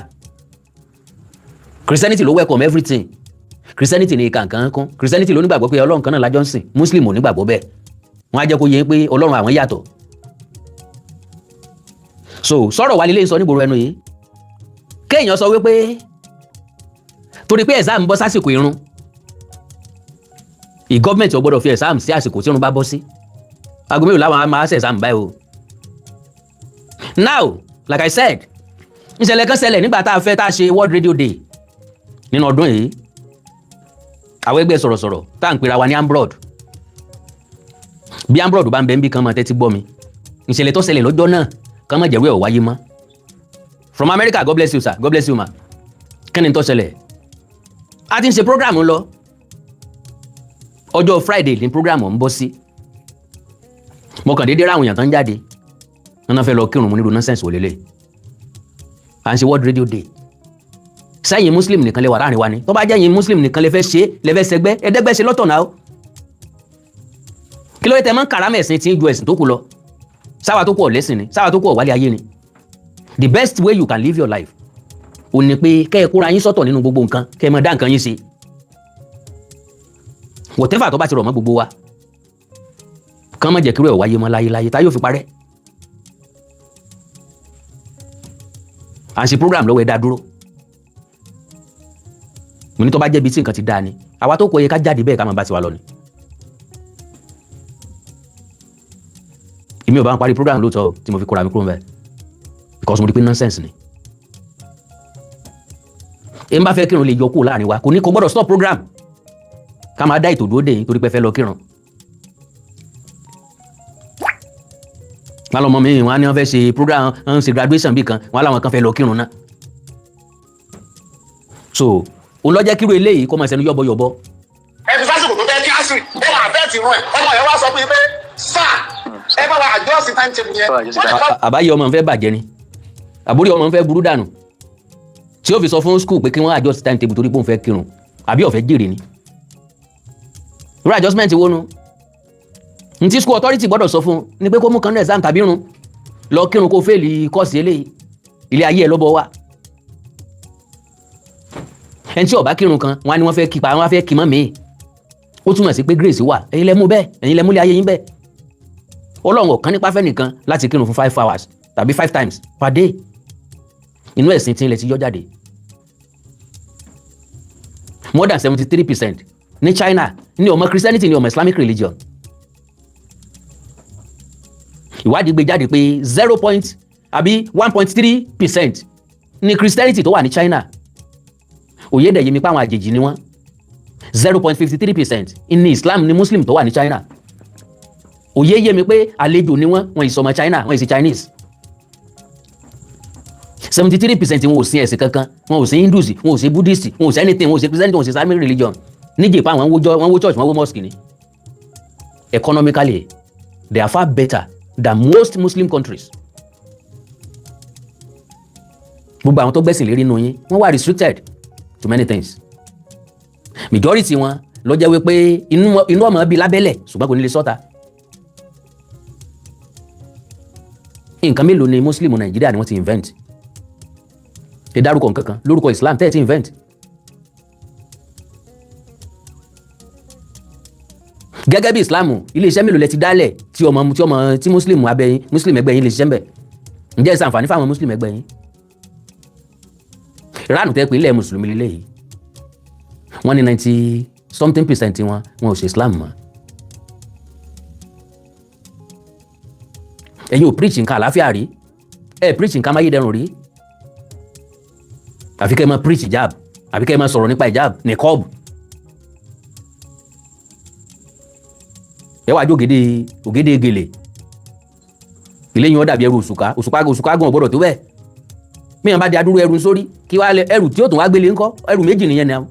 Christianity ló welcome everything Christianity ní kankan kún Christianity ló nígbàgbọ́ pé Ọlọ́run kan náà lájọ́ ń sìn Muslim ò nígbàgbọ́ bẹ́ẹ̀ wọ́n á jẹ́ kó yé pé Ọlọ́run àwọn yàtọ̀ so sọ̀rọ̀ wà lílé sọ nígboro ẹnu yìí kéèyàn sọ wípé torí pé exam bọ́ sásìkò irun gọ́ọ̀mẹ̀ntì ò gbọ́dọ̀ fi exam sí àsìkò tí irun bá bọ́ sí aago mélòó láwọn máa ṣe exam báyìí o now like I said ìṣẹ̀lẹ̀ kan ṣẹlẹ̀ nígbà tá a fẹ́ tá a ṣe World Radio Day nínú ọdún yìí àwọn ẹgbẹ́ sọ̀rọ̀sọ̀rọ̀ tá à ń pera wa ní ambrod bí ambrod bá ń bẹ ń bí kan máa tẹ́tí gbọ́ mi ìṣẹ̀lẹ̀ tó ṣẹlẹ̀ lọ́jọ́ náà kan máa jẹ̀wé ọ̀ wáyé mọ́ from America God bless you sir God bless you ma kí ni tó ṣẹlẹ̀ a ti ń ṣe program lọ ọjọ́ Friday ní program ń bọ́ sí mo kàn déédéé ráwọn èèyàn tán jáde wọn náà fẹ́ lọ kírun mu nílùú nonsense wò lélẹ̀ à ń ṣe World Radio Day sẹ́yìn Muslim nìkan lè wà láàrin wa ni tó bá jẹ́ yín Muslim nìkan lè fẹ́ ṣe lè fẹ́ ṣẹgbẹ́ ẹ̀ẹ́dẹ́gbẹ́ ṣe lọ́tọ̀ náà kí ló dé tẹ́ máa ń kàrámẹ̀ ẹ̀sìn tí ń ju ẹ̀sìn tó kù lọ sáwà tó kù ọ̀ lẹ́sìn ni sáwà tó kù ọ̀ wálé ayé ni the best way you can live your life ò ní pé kẹ́ ẹ kóra yín sọ́tọ̀ nínú gbogbo nǹkan kẹ́ ẹ máa dá nǹkan yín ṣe whatever tó bá ti rọ̀ mọ́ gbogbo wa kán má jẹ́ kí irú ẹ̀ wáyé mọ́ láyé tá yóò fi parẹ́ à ń ṣe program lọ́wọ́ ẹ dá dúró mo ní tó bá jẹ́ ibi tí nǹkan ti dáa ni àwa tó kọ yẹ ká jáde bẹ́ẹ̀ ká máa bá ti wà lọ ni èmi ò bá ń parí program lóòótọ́ tí mo fi kóra mi kúrò bẹ́ẹ̀ because mo rí pé nonsense ni èmi bá fẹ́ kírun lè yọ kúrò láàrin wa kò ní kó gbọ́dọ̀ stop program ká máa dá ètò dúró dè yín torí pé fẹ́ lọ kírun wọn lọmọ mi wọn á ní wọn fẹ́ ṣe program wọn ṣe graduation bí kan wọn láwọn kan fẹ́ lọ kírun náà so òun lọ jẹ́ kíru eléyìí kó máa ṣẹnu yọ́bọ̀yọ́bọ̀. ẹ fi sásìkò tó fẹ́ kí á sì ó máa fẹ́ ti rún ẹ̀ ọmọ yẹn wá sọ fún mi pé sáà ẹ bá wa àjọsìn timetable yẹn. àbáyé ọmọ fẹ́ bàjẹ́ ni àbúrò ọmọ fẹ́ burú dànù tí ó fi sọ fún school pé kí wọ́n adjust timetable torí pé òun fẹ́ kírun àbí ó fẹ́ jèrè ni. irú adjustment wo nu n tí school authority gbọ́dọ̀ sọ fún ni pé kó mú kan ní exam tàbí irun lọ kírun kó fẹ́ẹ̀lì kọ́ọ̀sì eléyìí ilé ayé ẹ̀ lọ́bọ̀ wà. ẹni tí ó bá kírun kan wọn ni wọ́n fẹ́ kí pa wọ́n fẹ́ kí mọ́ mi ó túmọ̀ sí pé grace wà ẹ̀yin lẹ mú bẹ́ẹ̀ ẹ̀yin lẹ múlẹ̀ ayé yín bẹ́ẹ̀ Ọlọ́run ọ̀kan nípa fẹ́ nìkan láti kírun fún 5 hours tàbí 5 times per day inú ẹ̀sìn tí ilẹ̀ ti yọ jáde more than 73% ní China ní ọmọ Christianity ní ọmọ Islamic religion ìwádìí gbé jáde pé 1.3% ní Christianity tó wà ní China òye dẹ̀ yé mi pé àwọn àjèjì ni wọ́n 0.53% ní Islam ní Muslim tó wà ní China òye yé mi pé àlejò ni wọ́n ìsọmọ China wọ́n ìsì Chinese 73% wọn ò sin ẹ̀sìn kankan wọn ò sin Hindus wọn ò sin Buddhist wọn ò sin anything wọn ò sin Christianity wọn ò sin Islamic religion níjẹ̀ pa àwọn wọ́n wó church wọ́n wó mosque ni economically they are far better than most Muslim countries gbogbo àwọn tó gbẹ́sìn lérí nù yín wọ́n wà restricted to many things majority wọn ló jẹ́ wípé inú ọmọ bíi lábẹ́lẹ̀ ṣùgbọ́n kò ní lè sọ́ta. nǹkan mélòó ni muslim nàìjíríà ni wọ́n ti invent ẹ dárúkọ nǹkan kan lórúkọ islam tẹ́ ẹ ti invent. gẹ́gẹ́ bí islam iléeṣẹ́ mélòó lẹ ti dálẹ̀ tí muslim abẹ́yìn muslim ẹgbẹ́ yín lè ṣiṣẹ́ ń bẹ̀ ǹjẹ́ ẹ ṣàǹfààní fáwọn muslim ẹgbẹ́ yín. ránù tẹ́ pé ilẹ̀ mùsùlùmí lélẹ̀ yìí wọ́n ní 90% wọn ò ṣe islam mọ́. ẹ̀yin ò preach nǹkan àlàáfíà rí ẹ̀ preach nǹkan amáyédẹrùn rí àfi kẹ́ ẹ máa preach hijab àfi kẹ́ ẹ máa sọ̀rọ̀ nípa hijab niqab. ẹ wá jó ògèdè gèlè ilé yín ó dàbí ẹrù òṣùká gan ọ̀gbọ́dọ̀ tó bẹ́ẹ̀ míyàn bá di adúrú ẹrù sórí kí wá ẹrù tí ó tún wá gbélé ńkọ́ ẹrù méjì nìyẹn náà.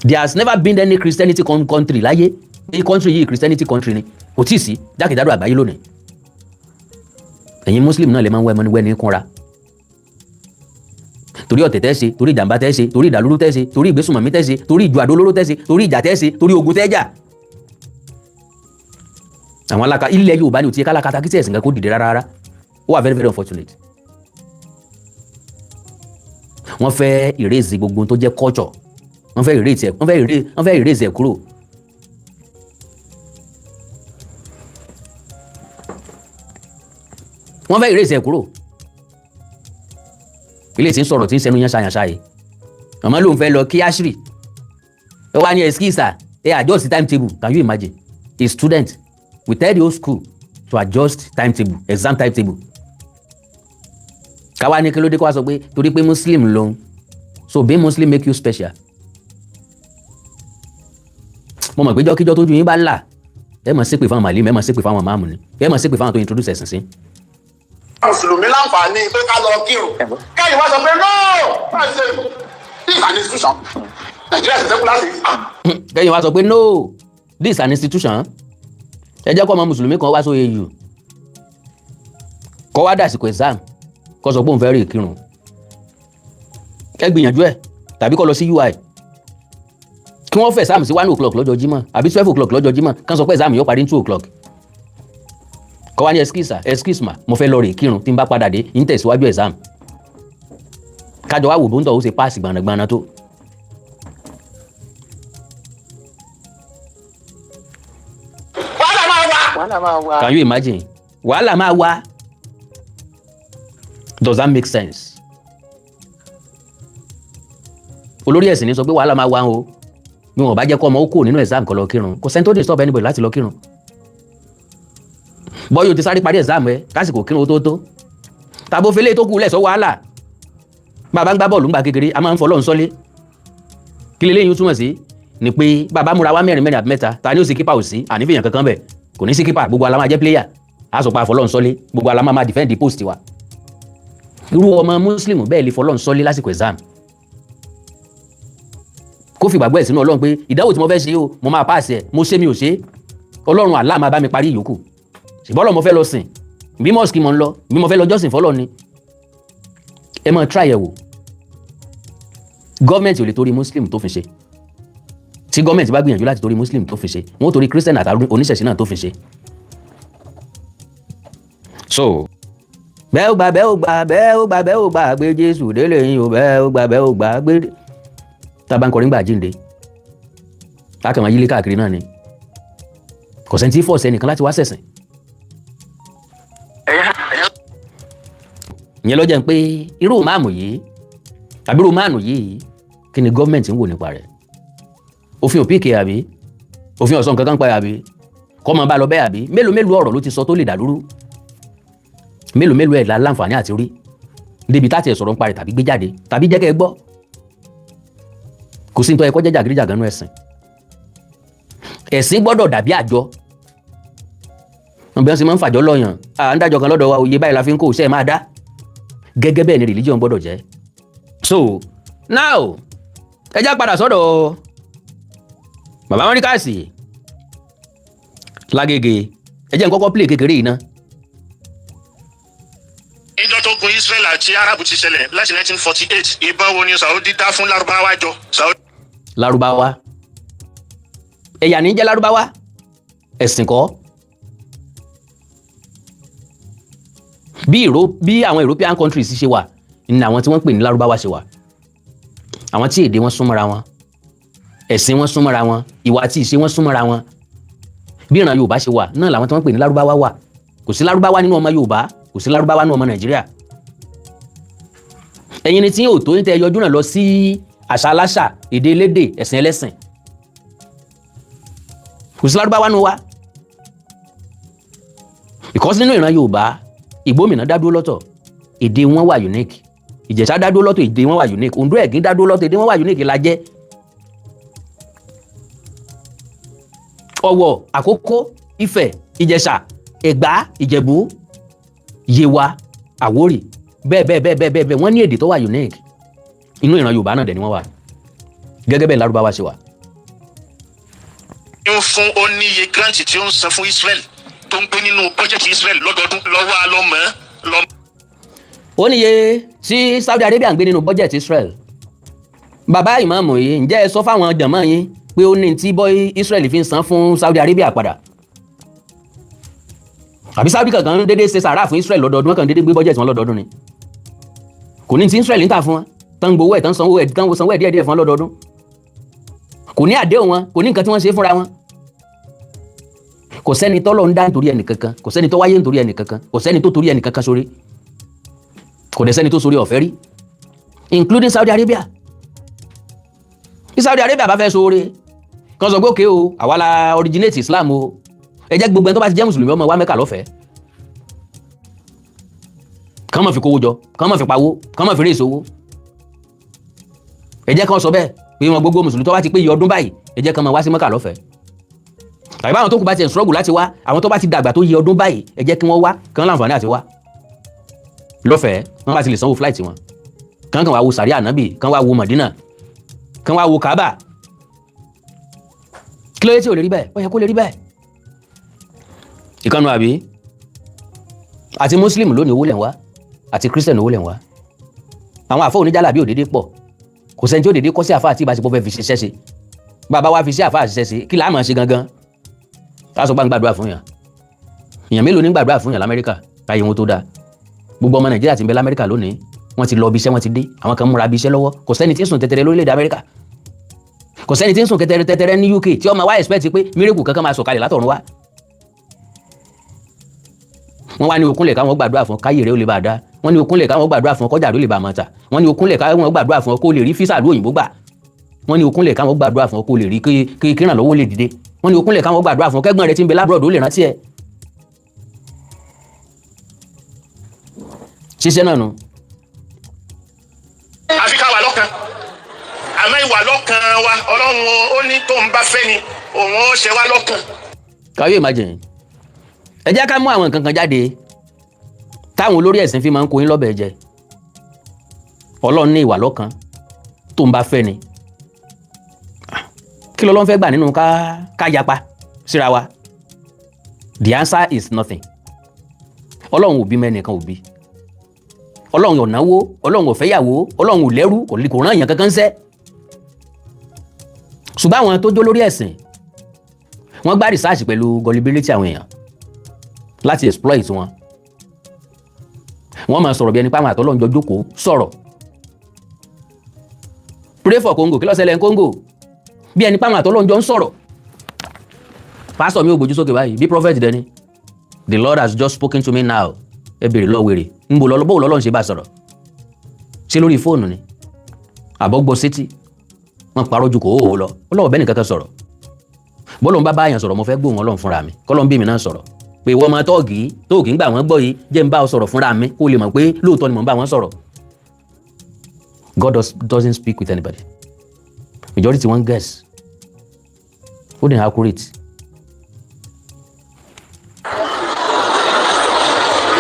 There has never been any Christianity country láyé ní country yìí Christianity country ni kò tí ì sí jákèjádò àgbáyé lónìí. ẹ̀yin muslim náà lè máa ń wẹ́ni kúnra torí ọ̀tẹ̀ tẹ́ ṣe torí ìjàmbá tẹ́ ṣe torí ìdàlúrú tẹ́ ṣe torí ìgbésùnmọ̀mí tẹ́ ṣe torí ìjọ àdólóró tẹ́ ṣe torí ìjà tẹ́ ṣe torí ogun tẹ́ jà. àwọn alaka ilẹ̀ Yorùbá ni ò ti yẹ kálákátá kí ẹ̀sìn kan kó dìde rárá ó wà very very unfortunate. wọ́n fẹ́ erase gbogbo tó jẹ́ culture wọ́n fẹ́ erase ẹ̀ kúrò. wọ́n fẹ́ erase ẹ̀ kúrò. ilé tí ń sọ̀rọ̀ tí ń sẹnu yán ṣayànṣá yìí ọmọ ló ń fẹ́ lọ kí ashri ẹ wá ní ẹskísà ẹ adjust timetable can you imagine a student we tell the whole school to adjust timetable exam timetable káwá ní kí ló dé kó wá sọ pé torí pé muslim lòun so being muslim make you special. mo mọ̀ pé jọ́kíjọ́ tójú yín bá là ẹ mọ̀ ṣépè fáwọn màlímù ẹ mọ̀ ṣépè fáwọn máàmù ni ẹ mọ̀ ṣépè fáwọn tó introduce ẹ̀sìn sí. mùsùlùmí láǹfààní pé ká lọ kírun kẹ́yìn wá sọ pé no this is an institution Nigeria is a secular state. kẹ́yìn wá sọ pé no this is an institution ẹ jẹ́ kó ọmọ mùsùlùmí kan wá sóye yù kó wá dàsìkò exam kó sọ pé òun fẹ́ rí kírun ẹ gbìyànjú ẹ tàbí kó lọ sí UI kí wọ́n fẹ́ exam sí 1 o'clock lọ́jọ́ Jímọ̀ àbí 12 o'clock lọ́jọ́ Jímọ̀ kán sọ pé exam yóò parí ní 2 o'clock kọ́ wá ní excuse ma mo fẹ́ lọ rè kírun tí n bá padà dé ń tẹ̀síwájú exam kájọ wá wò bó ń tọ̀ ó ṣe páàsì gbanagbana tó. wàhálà máa wà. Can you imagine wàhálà máa wà does that make sense? olórí ẹ̀sìn ní sọ pé wàhálà máa wà o bí wọn bá jẹ́ kó ọmọ ó kúrò nínú exam kó lọ kírun kò sẹ́ni tó dé stop anybody láti lọ kírun. bọ́yọ̀ ti sáré parí exam ẹ kásìkò kírun tó tàbó fẹlẹ́ tó kù lẹ̀ sọ wàhálà bàbá ń gbá bọ́ọ̀lù ńgbà kékeré a máa ń fọlọ́ ń sọ́lé kí lè léyìn túmọ̀ sí ni pé bàbá múra wá mẹ́rin àbí mẹ́ta ta ni ó sì kípa ò sí ànífìyàn kankan bẹ̀ kò ní sí kípa gbogbo alámà jẹ́ player a sọ pa fọlọ́ ń sọ́lé gbogbo alámà máa defend the post wa irú ọmọ muslim bẹ́ẹ̀ lè fọlọ́ ń sọ́lé lásìkò exam kó fi gbàgbọ́ ẹ̀ sínú ọlọ́run pé ìdánwò tí mo fẹ́ ṣe o mo máa pass ẹ̀ mo ṣe mi ò ṣe ọlọ́run Allah máa bá mi parí ìyókù ṣùgbọ́n mo fẹ́ lọ sìn bí mosque mo ń lọ bí mo fẹ́ lọ jọ́sìn fọ́lọ́ ni ẹ máa try ẹ̀ wò gọ́ọ̀mẹ̀ntì ò lè torí muslim tó fi ṣe tí gọ́ọ̀mẹ̀ntì bá gbìyànjú láti torí muslim tó fi ṣe wọ́n ó torí christian àtàrí oníṣẹ̀ṣẹ̀ náà tó fi ṣe. so bẹ́ẹ̀ ó gbà gbé jésù délé yín o bẹ́ẹ̀ ó gbà gbé tábà ń kọrin gbà jíǹde lákàmọ́ yílé káàkiri náà ni kò sẹ́ni tí fọ́ọ̀sì ẹnìkan láti wá ṣẹ̀sìn. ìyẹn ló jẹ́ pé irú máàmù yìí tàbí irú máàmù yìí kí ni gọ́ọ̀mẹ̀ntì ń wò nípa rẹ̀ òfin òpíkè àbí òfin ọ̀sán kankan pa àbí kọ́ máa bá lọ bẹ́ẹ̀ àbí mélòó ọ̀rọ̀ ló ti sọ tó lè dàlúrú mélòó ẹ̀ láǹfààní àti rí débi táti ẹ̀ sọ̀rọ̀ ń parẹ́ tàbí gbé jáde tàbí jẹ́ kẹ́ ẹ gbọ́ kò sí ní tọ́ ẹ̀kọ́ jẹ́ jàgídíjàgan nú ẹ̀sìn gbọ́dọ̀ dàbí àjọ ọ̀bẹ̀ ọ̀sìn máa ń fàjọ́ lọ́yàn à ń dájọ́ kan lọ́dọ̀ wa òye báyìí la fi ń kó iṣẹ́ máa dá gẹ́gẹ́ bẹ́ẹ̀ ni religion gbọ́dọ̀ jẹ́. so now ẹ já padà sọ́dọ̀ bàbá wọn ní káàsì lágége ẹ jẹ́ n kọ́kọ́ play kékeré yìí ná. ìjọ tó gun Israel àti Arab ti ṣẹlẹ̀ láti 1948 ìbọn wo ni Saudi dá fún Lárúbáwá jọ. Lárúbáwá ẹ̀yà ní jẹ́ Lárúbáwá ẹ̀sìn kọ́. bí àwọn European countries ṣe wà ní àwọn tí wọ́n pè ní Lárúbáwá ṣe wà. àwọn tí èdè wọn súnmọ́ra wọn, ẹ̀sìn wọn súnmọ́ra wọn, ìwà àti ìṣe wọn súnmọ́ra wọn. bí ìran Yorùbá ṣe wà náà làwọn tí wọ́n pè ní Lárúbáwá wà. kò sí Lárúbáwá nínú ọmọ Yorùbá, kò sí Lárúbáwá nínú ọmọ Nàìjíríà. ẹ̀yin ni tí yóò tó yín tẹ yọjú náà lọ sí àṣà aláṣà, èdè elédè, ẹ̀sìn ẹlẹ́sìn. kò sí Lárúbáwá nínú wa. because nínú ìran Yorùbá Ìgbómìnà dá dúró lọ́tọ̀, èdè wọn wà unique. Ìjẹ̀ṣà dá dúró lọ́tọ̀, èdè wọn wà unique. Oǹdó Ẹ̀gìn dá dúró lọ́tọ̀, èdè wọn wà unique la jẹ́. Ọ̀wọ̀, Àkókó, Ifẹ̀, Ìjẹ̀ṣà, Ẹ̀gbá, Ìjẹ̀bú, Yewa, Àwórì, bẹ́ẹ̀ wọ́n ní èdè tó wà unique. Inú ìran Yorùbá náà dẹ̀ ni wọ́n wà. Gẹ́gẹ́ bẹ́ẹ̀ Lárúbáwá ṣe wà. ń fún ó ní iye grant tí ó ń san fún Israel tó ń gbé nínú bọ́jẹ̀tì Israel lọ́dọọdún lọ́wọ́ alọ́mọ́. Ó níye tí Saudi Arabia ń gbé nínú bọ́jẹ̀tì Israel. Bàbá Imam yìí ǹjẹ́ ẹ sọ fáwọn jàmọ́ yín pé ó ní tí bọ́ Israel fi ń san fún Saudi Arabia padà? Àbí Saudi kankan dédé ṣe sàárà fún Israel lọ́dọọdún, kan dédé gbé bọ́jẹ̀tì wọn lọ́dọọdún ni? Kò ní tí Israel ń tà fún wọn, tán gbowó ẹ̀, tán sanwó ẹ̀, tán sanwó ẹ̀ díẹ̀díẹ̀ fún wọn lọ́dọọdún. Kò ní àdéhùn wọn, kò ní nǹkan tí wọ́n ṣe fúnra wọn. Kò sẹ́ni tọ́lọ́ ń dá nítorí ẹnì kankan, kò sẹ́ni tó wáyé nítorí ẹnì kankan, kò sẹ́ni tó torí ẹnì kankan sórí, kò dẹ̀ sẹ́ni tó sórí ọ̀fẹ́ rí, including Saudi Arabia. Bí Saudi Arabia bá fẹ́ sóore kan sọ pé òkè o, àwa la originate Islam o, ẹ jẹ́ gbogbo ẹni tó bá ti jẹ́ mùsùlùmí ọmọ wa Mẹ́kà lọ́fẹ̀ẹ́. Kàn máa fi kówó jọ, kàn máa fi pawó, kàn máa fi rí ìṣòwò. Ẹ jẹ́ kàn sọ bẹ́ẹ̀ pé wọn gbogbo mùsùlùmí tó bá ti pé iye ọdún báyìí, ẹ jẹ́ kàn máa wá sí Mẹ́kà lọ́fẹ̀ẹ́. Tàbí báwọn tó kù bá ti struggle láti wá, àwọn tó bá ti dàgbà tó yẹ ọdún báyìí, ẹ jẹ́ kí wọ́n wá, kàn láǹfààní àti wá lọ́fẹ̀ẹ́. Wọ́n bá ti lè sanwó flight wọn, kàn wá wo sàrí ànábì, kàn wá wo Madina, kàn wá wo Kaaba. Kí ló yẹ tí ò lè rí bẹ́ẹ̀? Ó yẹ kó lè rí bẹ́ẹ̀. Ìkànnì àbí àti Muslim lónìí owó lẹ̀ ń wá, àti Christian owó lẹ̀ ń wá. Àwọn àfọ oníjàlá bí òdédé pọ̀, kò sẹ́ni tí ó dédé kọ́ sí àfáà àti ìbáṣepọ̀ fẹ́ fi ṣiṣẹ́ ṣe. Bàbá wa fi sí àfáà ṣiṣẹ́ ṣe, kí la máa ṣe gangan? Ká sọ pé ń gbàdúrà fún yàn. Èèyàn mélòó ní gbàdúrà fún yàn l'Amẹ́ríkà káyé wọn tó dáa? Gbogbo ọmọ Nàìjíríà tí ń bẹ l'Amẹ́ríkà lónìí, wọ́n ti lọ ibi iṣẹ́, wọ́n ti dé, àwọn kan múra ibi iṣẹ́ lọ́wọ́. Kò sẹ́ni tí ń sùn tẹ̀tẹ̀rẹ̀ lórílẹ̀-èdè Amẹ́ríkà. Kò sẹ́ni tí ń sùn tẹ̀tẹ̀rẹ̀ ní UK tí ọmọ wa expect pé miracle kankan máa sọ̀kalẹ̀ látọ̀run wá. Wọ́n wá ní okúnlẹ̀ káwọn gbàdúrà fún káyé rẹ̀ ó lè bá a dá. Wọ́n ní okúnlẹ̀ káwọn gbàdúrà fún kọjá rẹ̀ ó lè bá a máa tà. Wọ́n ní okúnlẹ̀ káwọn gbàdúrà fún kó lè rí físà ìlú òyìnbó gbà. Wọ́n ní okúnlẹ̀ káwọn gbàdúrà fún kó lè rí kí ìrànlọ́wọ́ lè dìde. Wọ́n ní okúnlẹ̀ káwọn gbàdúrà fún kẹ́gbọ́n rẹ̀ tí ń bẹ lábúrọ̀dù ó lè rántí ẹ̀. Ṣiṣẹ́ náà nu. Àfi ká wà lọ́kàn. Àmọ́ ìwà lọ́kàn wa, Ọlọ́run ó ní tó ń bá fẹ́ ni, òun ó ṣe wá lọ́kàn. Káyọ̀ imagine. Ẹ jẹ́ ká mú àwọn nǹkan kan jáde táwọn olórí ẹ̀sìn fi máa ń kó yín lọ́bẹ̀ jẹ. Ọlọ́run ní ìwà lọ́kàn tó ń bá fẹ́ ni. Kí l'Ọlọ́run fẹ́ gbà nínú ká yapa síra wa? The answer is nothing. Ọlọ́run ò bí mẹ́nìkan ò bí. Ọlọ́run ò náwó, Ọlọ́run ò fẹ́yàwó, Ọlọ́run ò lẹ́rú, kò rán èèyàn kankan ṣẹ́. Ṣùgbọ́n àwọn tó jó lórí ẹ̀sìn, wọ́n gbá research pẹ̀lú gullibility àwọn èèyàn láti exploit wọn. Wọ́n máa sọ̀rọ̀ bí ẹni pé àwọn àtọ́lọ́run jọ jókòó sọ̀rọ̀. Pray for Congo, kí ló ṣẹlẹ̀ ní Congo? Bí ẹni pé àwọn àtọ́lọ́run jọ ń sọ̀rọ̀. Pásítọ̀ mi ò gbójú sókè báyìí, bí prophet dẹni. The Lord has just spoken to me now. Ẹ bèrè lọ wèrè. Bó l'Ọlọ́run ṣe bá sọ̀rọ̀? Ṣé lórí fóònù ni? Àbọ̀gbọ́ sétí? Wọ́n parọ́ ju kò ó lọ. Ọlọ́run bẹ́ẹ̀ nìkan kan sọ̀rọ̀. Bọ́lọ́run bá báyàn sọ̀rọ̀, mo fẹ́ gbóhùn Ọlọ́run fúnra mi. Kọ́lọ́run bí mi náà sọ̀rọ̀. Pé wọ́n máa tóògì ń gbà wọ́n gbọ́ yìí, jẹ́ ń bá ọ sọ̀rọ̀ fúnra mi kó lè mọ̀ pé lóòótọ́ ni mò ń bá wọn sọ̀rọ̀. God doesn't speak with anybody. Majority wọ́n guess. Ó dẹ̀ accurate.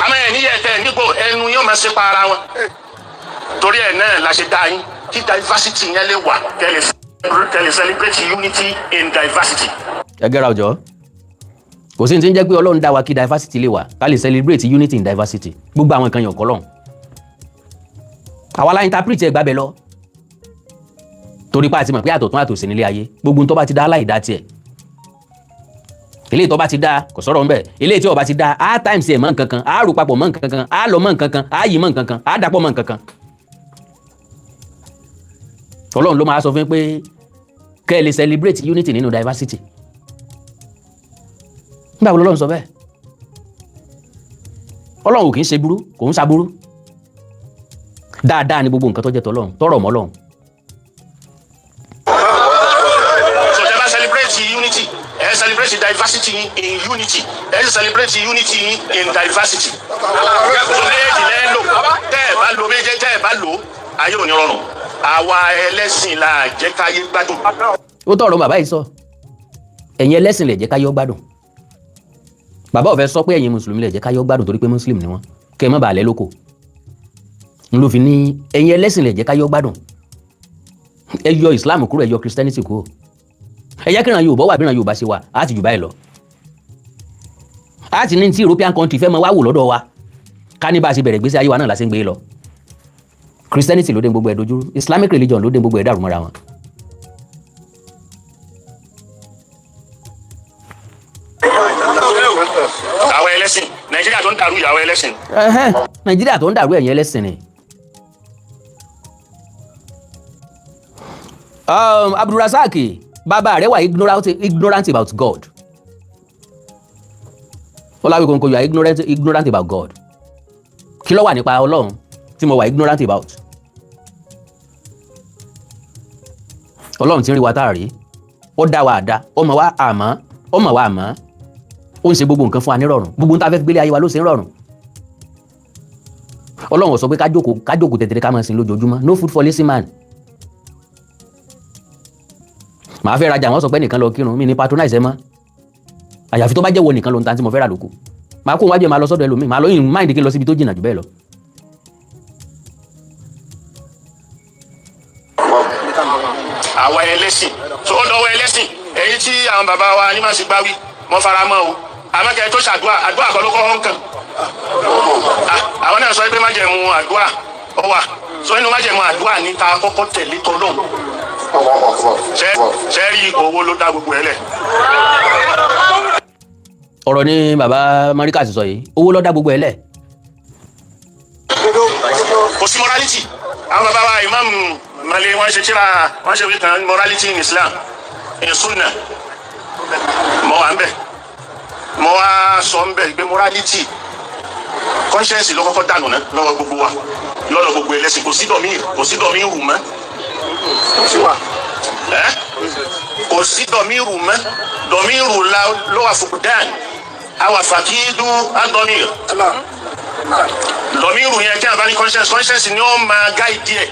Àmọ́ ẹ̀ níyẹ̀ tẹ̀ nígbò ẹnu yóò máa ṣe pa ara wọn. Torí ẹ̀ náà la ṣe dá yín kí diversity yẹn lè wà kẹ́lẹ̀ celebrate unity in diversity. Ẹ gẹ́ra ọjọ́. Kò sí ní tí ń jẹ́ pé Ọlọ́run dá wa kí diversity lè wà ká lè celebrate unity in diversity. Gbogbo àwọn nǹkan yàn kọ́ lọ́hùn. àwa la interpret ẹ̀ gbábẹ́ lọ torí pa àti mọ̀ pé àtọ̀tún àtòsí nílé ayé gbogbo tó bá ti dá láìdá tiẹ̀ eléyìí tó bá ti dá kò sọ̀rọ̀ ńbẹ̀ eléyìí tí ó bá ti dá á times ẹ̀ mọ́ nǹkan kan á rò papọ̀ mọ́ nǹkan kan á lọ mọ́ nǹkan kan á yí mọ́ nǹkan kan á dàpọ̀ mọ́ nǹkan kan Ọlọ́run ló máa sọ fún pé kẹ́ ẹ lè celebrate unity nínú diversity nígbà wo lọ́lọ́run sọ bẹ́ẹ̀ Ọlọ́run ò kì í ṣe burú kò ń ṣaburú dáadáa ni gbogbo nǹkan tó jẹ́ tọ́lọ́run tọ́rọ̀ mọ́ Ọlọ́run. So tẹ́ bá celebrate unity ẹ celebrate diversity in unity ẹ celebrate unity in diversity. So méjèèjì lẹ́ lò tẹ́ ẹ bá lò méjèèjì tẹ́ ẹ bá lò ayé ò ní rọrùn àwa ẹlẹ́sìn la jẹ́ káyé gbádùn. ó tọrọ bàbá yìí sọ ẹ̀yin ẹlẹ́sìn lè jẹ́ káyé gbádùn bàbá ò fẹ́ sọ pé ẹ̀yin mùsùlùmí lè jẹ́ káyé gbádùn torí pé muslim ni wọ́n kẹ́ ẹ má bàa lẹ́ lóko n ló fi ní ẹ̀yin ẹlẹ́sìn lè jẹ́ káyé gbádùn ẹ yọ islam kúrò ẹ yọ christianity kúrò ẹ jẹ́ kíran yorùbá wà bíran yorùbá ṣe wà á ti jù báyìí lọ á ti ní tí european country fẹ́ mọ wá wò lọ́dọ̀ wa ká ní bá a ṣe bẹ̀rẹ̀ gbèsè ayé wa náà la ṣe ń gbé lọ christianity ló dé gbogbo ẹ̀ dojú islamic religion ló dé gbogbo ẹ̀ dàrú mọ́ra wọn. àwọn ẹlẹ́sìn nàìjíríà tó ń dàrú ìyàwó ẹlẹ́sìn. nàìjíríà tó ń dàrú ẹ̀yin ẹlẹ́sìn ni. abdulrasaq bàbá rẹ̀ wà ignorant about God ọláwí kòńkò you are ignorant about God kí ló wà nípa ọlọ́run tí mo wà ignorant about ọlọ́run tí ń rí wa tá a rí ó dá wa àdá ọmọ wa àmọ́ ó ń ṣe gbogbo nǹkan fún wa ní rọ̀rùn gbogbo nǹkan tá a fẹ́ gbélé ayé wa ló ṣe ń rọ̀rùn ọlọ́run sọ pé kájókòó tẹ̀tẹ̀rẹ̀ ká máa sìn lójoojúmọ́ no food for lazy man màá fẹ́ rajà wọ́n sọ pé nìkan lọ kírun mi ní patronize ẹ mọ́ àyàfi tó bá jẹ́ wọ nìkan ló ń ta tí mo fẹ́ rà lóko màá kó wájú ẹ máa lọ sọ́dọ̀ ẹlòmíì màá lọ yìn máìndì kí n lọ síbi tó jìnnà jù bẹ́ẹ̀ lọ. àwa ẹlẹ́sìn tó ó lọ́wọ́ ẹlẹ́sìn èyí tí àwọn bàbá wa ní màá sì gbá wí mo fara mọ́ o àmọ́kẹ́ tó ṣàdúrà àdúrà kan ló kọ́ ọ́n kàn àwọn náà sọ pé májẹ̀mú àdúrà ó wà sọ inú májẹ̀mú àdúrà ní ta kọ́kọ́ tẹ̀lé tọ́lọ́hùn sẹ́ẹ̀rì owó ló dá gbogbo ẹ̀ lẹ̀. ọ̀rọ̀ ni bàbá Marika ti sọ yìí owó ló dá gbogbo ẹ̀ lẹ̀. kò sí morality àwọn bàbá wa Imam Mali wọ́n ṣe kíra wọ́n ṣe wíkan morality in Islam in Sunna mo wà ń bẹ̀ mo wá sọ ń bẹ̀ pé morality conscience ló kọ́kọ́ dànù náà lọ́wọ́ gbogbo wa lọ́dọ̀ gbogbo ẹlẹ́sìn kò sí dọ̀mí rù mọ́ kò sí dọ̀mí rù mọ́ dọ̀mí rù ló wà fòkùdán àwà fàkídú àdọ̀mí dọ̀mí rù yẹn kí a bá ní conscience ni ó máa gáìdì ẹ̀.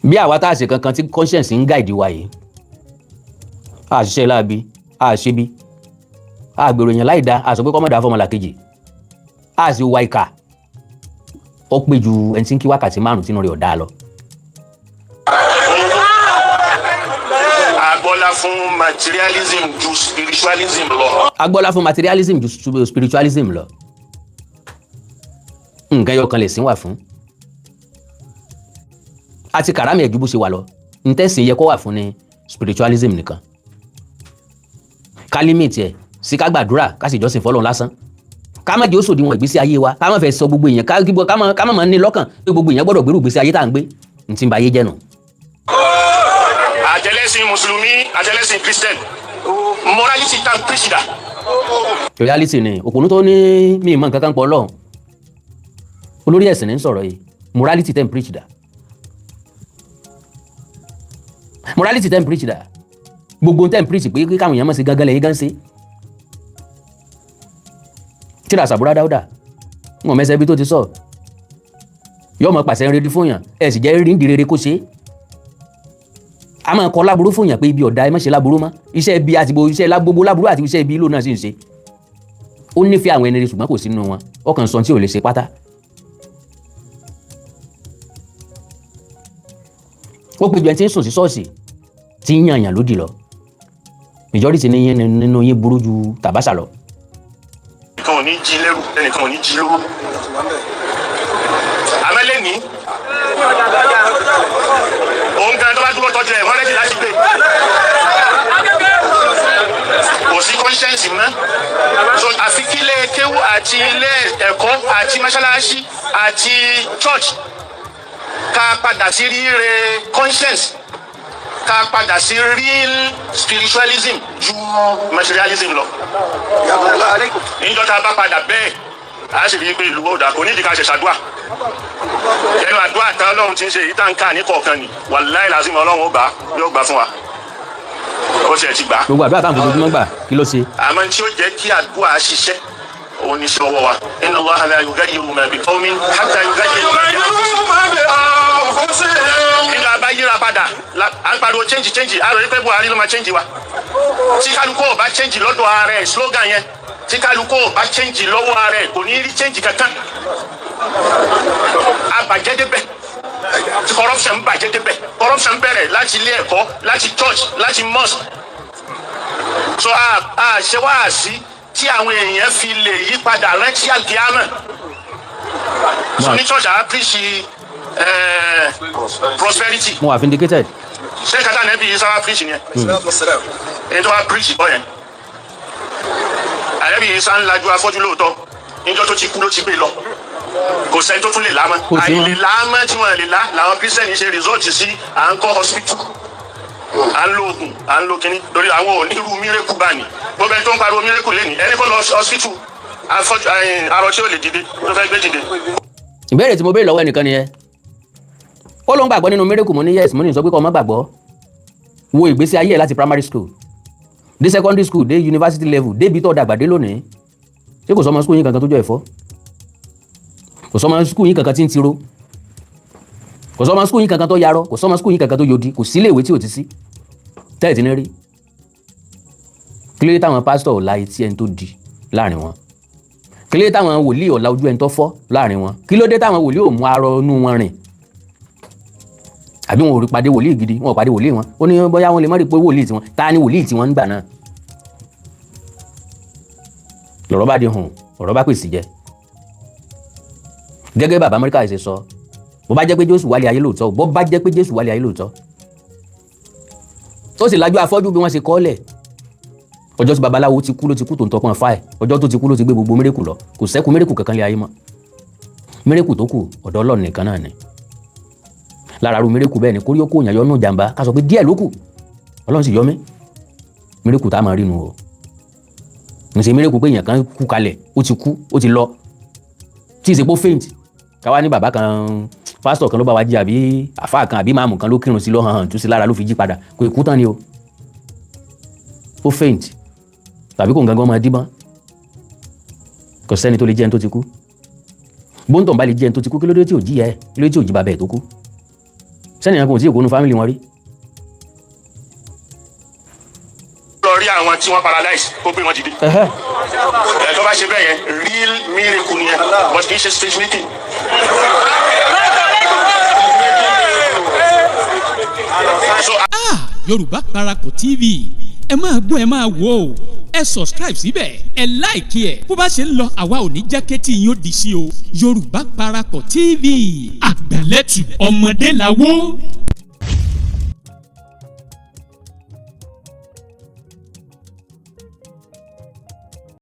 bí àwa tá a ṣe kankan tí conscience ń gáìdì wa yìí a ṣiṣẹ́ láabi a ṣe bí a gbèrò yẹn láì dá a sọ pé kọ́mọ̀dá fọmọlà kejì a sì wá ìkà ó pé ju ẹni tí ń kí wákàtí 5 tínú rẹ̀ ọ̀dá lọ. agbọ́lá fún materialism ju spiritualism lọ. agbọ́lá fún materialism ju spiritualism lọ. nǹkan ẹyọ kan lè sìn wà fún. àti kàrámì ẹ̀jú bó ṣe wà lọ ntẹ́sìn yẹ kó wà fún ni spiritualism nìkan. ká límìtì ẹ̀ sí ká gbàdúrà ká sì jọ́sìn fọ́lọ́run lásán. ká má jẹ́ ó sòdiwọ̀n ìgbésí ayé wa ká má fẹ́ sọ gbogbo èèyàn ká má ní lọ́kàn pé gbogbo èèyàn gbọ́dọ̀ gbèrú ìgbésí ayé tá à ń gbé ntí ń ba ayé jẹ́ nù. àtẹlẹsìn mùsùlùmí àtẹlẹsìn christian morality tan preach da. reality ni òpònú tó ní mi ìmọ̀ nǹkan kan pọ̀ lọ́hùn olórí ẹ̀sìn ní ń sọ̀rọ̀ yìí morality ten preach da morality ten preach da gbogbo ten preach pé kí káwọn èèyàn mọ̀ sí gángan lẹ́yìn gán sí tíra sàbúrà dáúdà wọn mẹsẹ̀ bí tó ti sọ yóò mọ̀ pàṣẹ rere fún yàn ẹ̀ sì jẹ́ rí ń di rere kó ṣe é a máa kọ láburú fún yàn pé ibi ọ̀dà ẹ má ṣe láburú mọ́ iṣẹ́ ibi àti iṣẹ́ gbogbo láburú àti iṣẹ́ ibi ìlú náà sì ń ṣe ó nífẹ̀ẹ́ àwọn ẹni rere ṣùgbọ́n kò sí nínú wọn ọkàn sọ tí ò lè ṣe pátá. ó péjọ ẹni tí ń sùn sí ṣọ́ọ̀ṣì tí ń yàn yàn lódì lọ majority nínú yín burú ju tàbáṣà lọ. ẹnìkan ò ní jí lẹ́rù ẹnìkan ò ní jí lówó. àmọ́ lé ní. Òun gan tó bá dúró tọ́jú ẹ̀ wọ́n rẹ́jì láti gbé. Kò sí conscience mọ́. So àfi kí ilé kéwú àti ilé ẹ̀kọ́ àti mọ́ṣáláṣí àti church ká padà sí rírè conscience, ká padà sí real spiritualism ju materialism lọ. Níjọ́ tá a bá padà bẹ́ẹ̀ a sì rí i pé ìlú ọ̀dà kò nídìí ká ṣe ṣàdúrà. Ẹnu àdúrà tán Ọlọ́run ti ń ṣe èyí tá ń kà ní kọ̀ọ̀kan ni wàláhì làzímù Ọlọ́run yóò gbà fún wa. Ó ṣe ti gbà. gbogbo àdúrà táwọn fojoojúmọ́ gbà kí ló ṣe. Àmọ́ tí ó jẹ́ kí àdúrà ṣiṣẹ́ òun ní sọ́wọ́ wa. Inna Allaha la yughayyiru ma bi qawmin hatta yughayyiru ma bi anfusihim. Nígbà bá yíra padà à ń pariwo change a rò pé Buhari ló máa change wa. Tí kálukú ò bá change lọ́dọ̀ ààrẹ slogan yẹn, tí kálukú ò bá change lọ́wọ́ ààrẹ kò ní rí change kankan. Àbàjẹ́ débẹ̀. Corruption bàjẹ́ débẹ̀. Corruption bẹ̀rẹ̀ láti ilé ẹ̀kọ́, láti church, láti mosque. So a ṣe wá sí tí àwọn èèyàn fi lè yí padà rántí àlùkìyámà. So ní church a preach prosperity. mo wà vindicated. Ṣé kátà nẹ́bí yìí sábà preach yẹn? Èyí tó wá preach bọ́ yẹn. Ànẹ́bí yìí sá ń lajú afọ́jú lóòótọ́. Níjọ́ tó ti kú ló ti gbé lọ. Kò sẹ́ni tó tún lè lámọ́. Àìlè lámọ́ tí wọ́n lè lá làwọn Christian ṣe resort sí à ń kọ́ hospital. À ń lo oògùn, à ń lo kinní. Lórí àwọn onírú mírèkù bá ní. Gbogbo ẹni tó ń pariwo mírèkù lé ní. Ẹni kó lọ hospital. Arọ tí ó lè dìde tó fẹ́ gbé dìde. ìbéèrè tí mo béèrè lọ́wọ́ ẹnìkan nìyẹn. ó ló ń gbàgbọ́ nínú miracle mo ní yes mo ní sọ pé kọ́ ọmọ gbàgbọ́. wo ìgbésí ayé ẹ̀ láti primary school dé secondary school dé university level débi tó dàgbà dé lónìí. ṣé kò sọmọ school yín kankan tó jọ ẹ̀fọ́? Kò sọmọ school yín kankan tí ń tiro? Kò sọmọ school yín kankan tó yarọ? Kò sọmọ school yín kankan tó yodi? Kò sí ilé ìwé tí ò ti sí? Tẹ́lẹ̀ tí ní rí. Kí ló dé táwọn pásítọ̀ ò la etí ẹni tó di láàrin wọn? Kí ló dé táwọn wòlíì ò la ojú ẹni tó fọ́ láàrin wọn? Kí ló dé táwọn wòlíì ò mú arọ inú wọn rìn? Àbí wọn ò rí pàdé wòlíì gidi, wọn ò pàdé wòlíì wọn. Ó ní bóyá wọn lè má rí pé wòlíì tiwọn. Ta ni wòlíì tiwọn nígbà náà? Lọ̀rọ̀ bá di hùn, ọ̀rọ̀ bá pèsè jẹ. Gẹ́gẹ́ bàbá Amẹ́ríkà ṣe sọ, bó bá jẹ́ pé Jésù wálé ayé lóòótọ́, bó bá jẹ́ pé Jésù wálé ayé lóòótọ́. Ó sì lajú afọ́jú bí wọ́n ṣe kọ́lẹ̀. Ọjọ́ tí babaláwo ti kú ló ti kú tó ń tọpọ́n fáì. Ọjọ́ tó ti kú ló ti gbé gbogbo mérékù lọ. Kò sẹ́kù mérékù kankan lé ayé mọ́. Mérékù tó kù ọ̀dọ̀ Ọlọ́run nìkan náà ni. Lára ru mérékù bẹ́ẹ̀ ni kórí ó kó òyàn yọnú jàǹbá ká sọ pé díẹ̀ ló kù. Ọlọ́run sì yọ mí. Mérékù tá a máa rí nu o. Mo ṣe mérékù pé èèyàn kan kú kalẹ̀, ó ti kú, ó ti lọ. Tí ìsepó faint. Káwá ní bàbá kan pásítọ̀ kan ló bá wa jí àbí àfáà kan àbí máàmù kan ló kírun sí ló hàn tú sí lára ló fi jí padà kò ikú tán ni o. Ó faint tàbí kò ń gangan máa díbọ́n. Kò sẹ́ni tó lè jẹ́ ẹni tó ti kú. Bóńtọ̀ bá lè jẹ́ ẹni tó ti kú kí ló dé tí ò jí ẹ kí ló dé tí ò jí bàbá ẹ̀ tó kú. Sẹ́ni yẹn kò tí ì kónú fámìlì wọn rí. Lọ rí àwọn tí wọ́n paralyze kó gbé wọn dìde. Tó bá ṣe bẹ́ẹ̀ yẹn real miracle ni ẹ but kì í ṣe stage meeting. Yorùbá Parapọ̀ TV ẹ máa gbọ́ ẹ máa wò ó ẹ subscribe síbẹ̀ ẹ like ẹ bó bá ṣe ń lọ àwa ò ní jákẹ́tì yín ó di sí o Yorùbá Parapọ̀ TV àgbàlẹ́tù ọmọdé làwọ̀.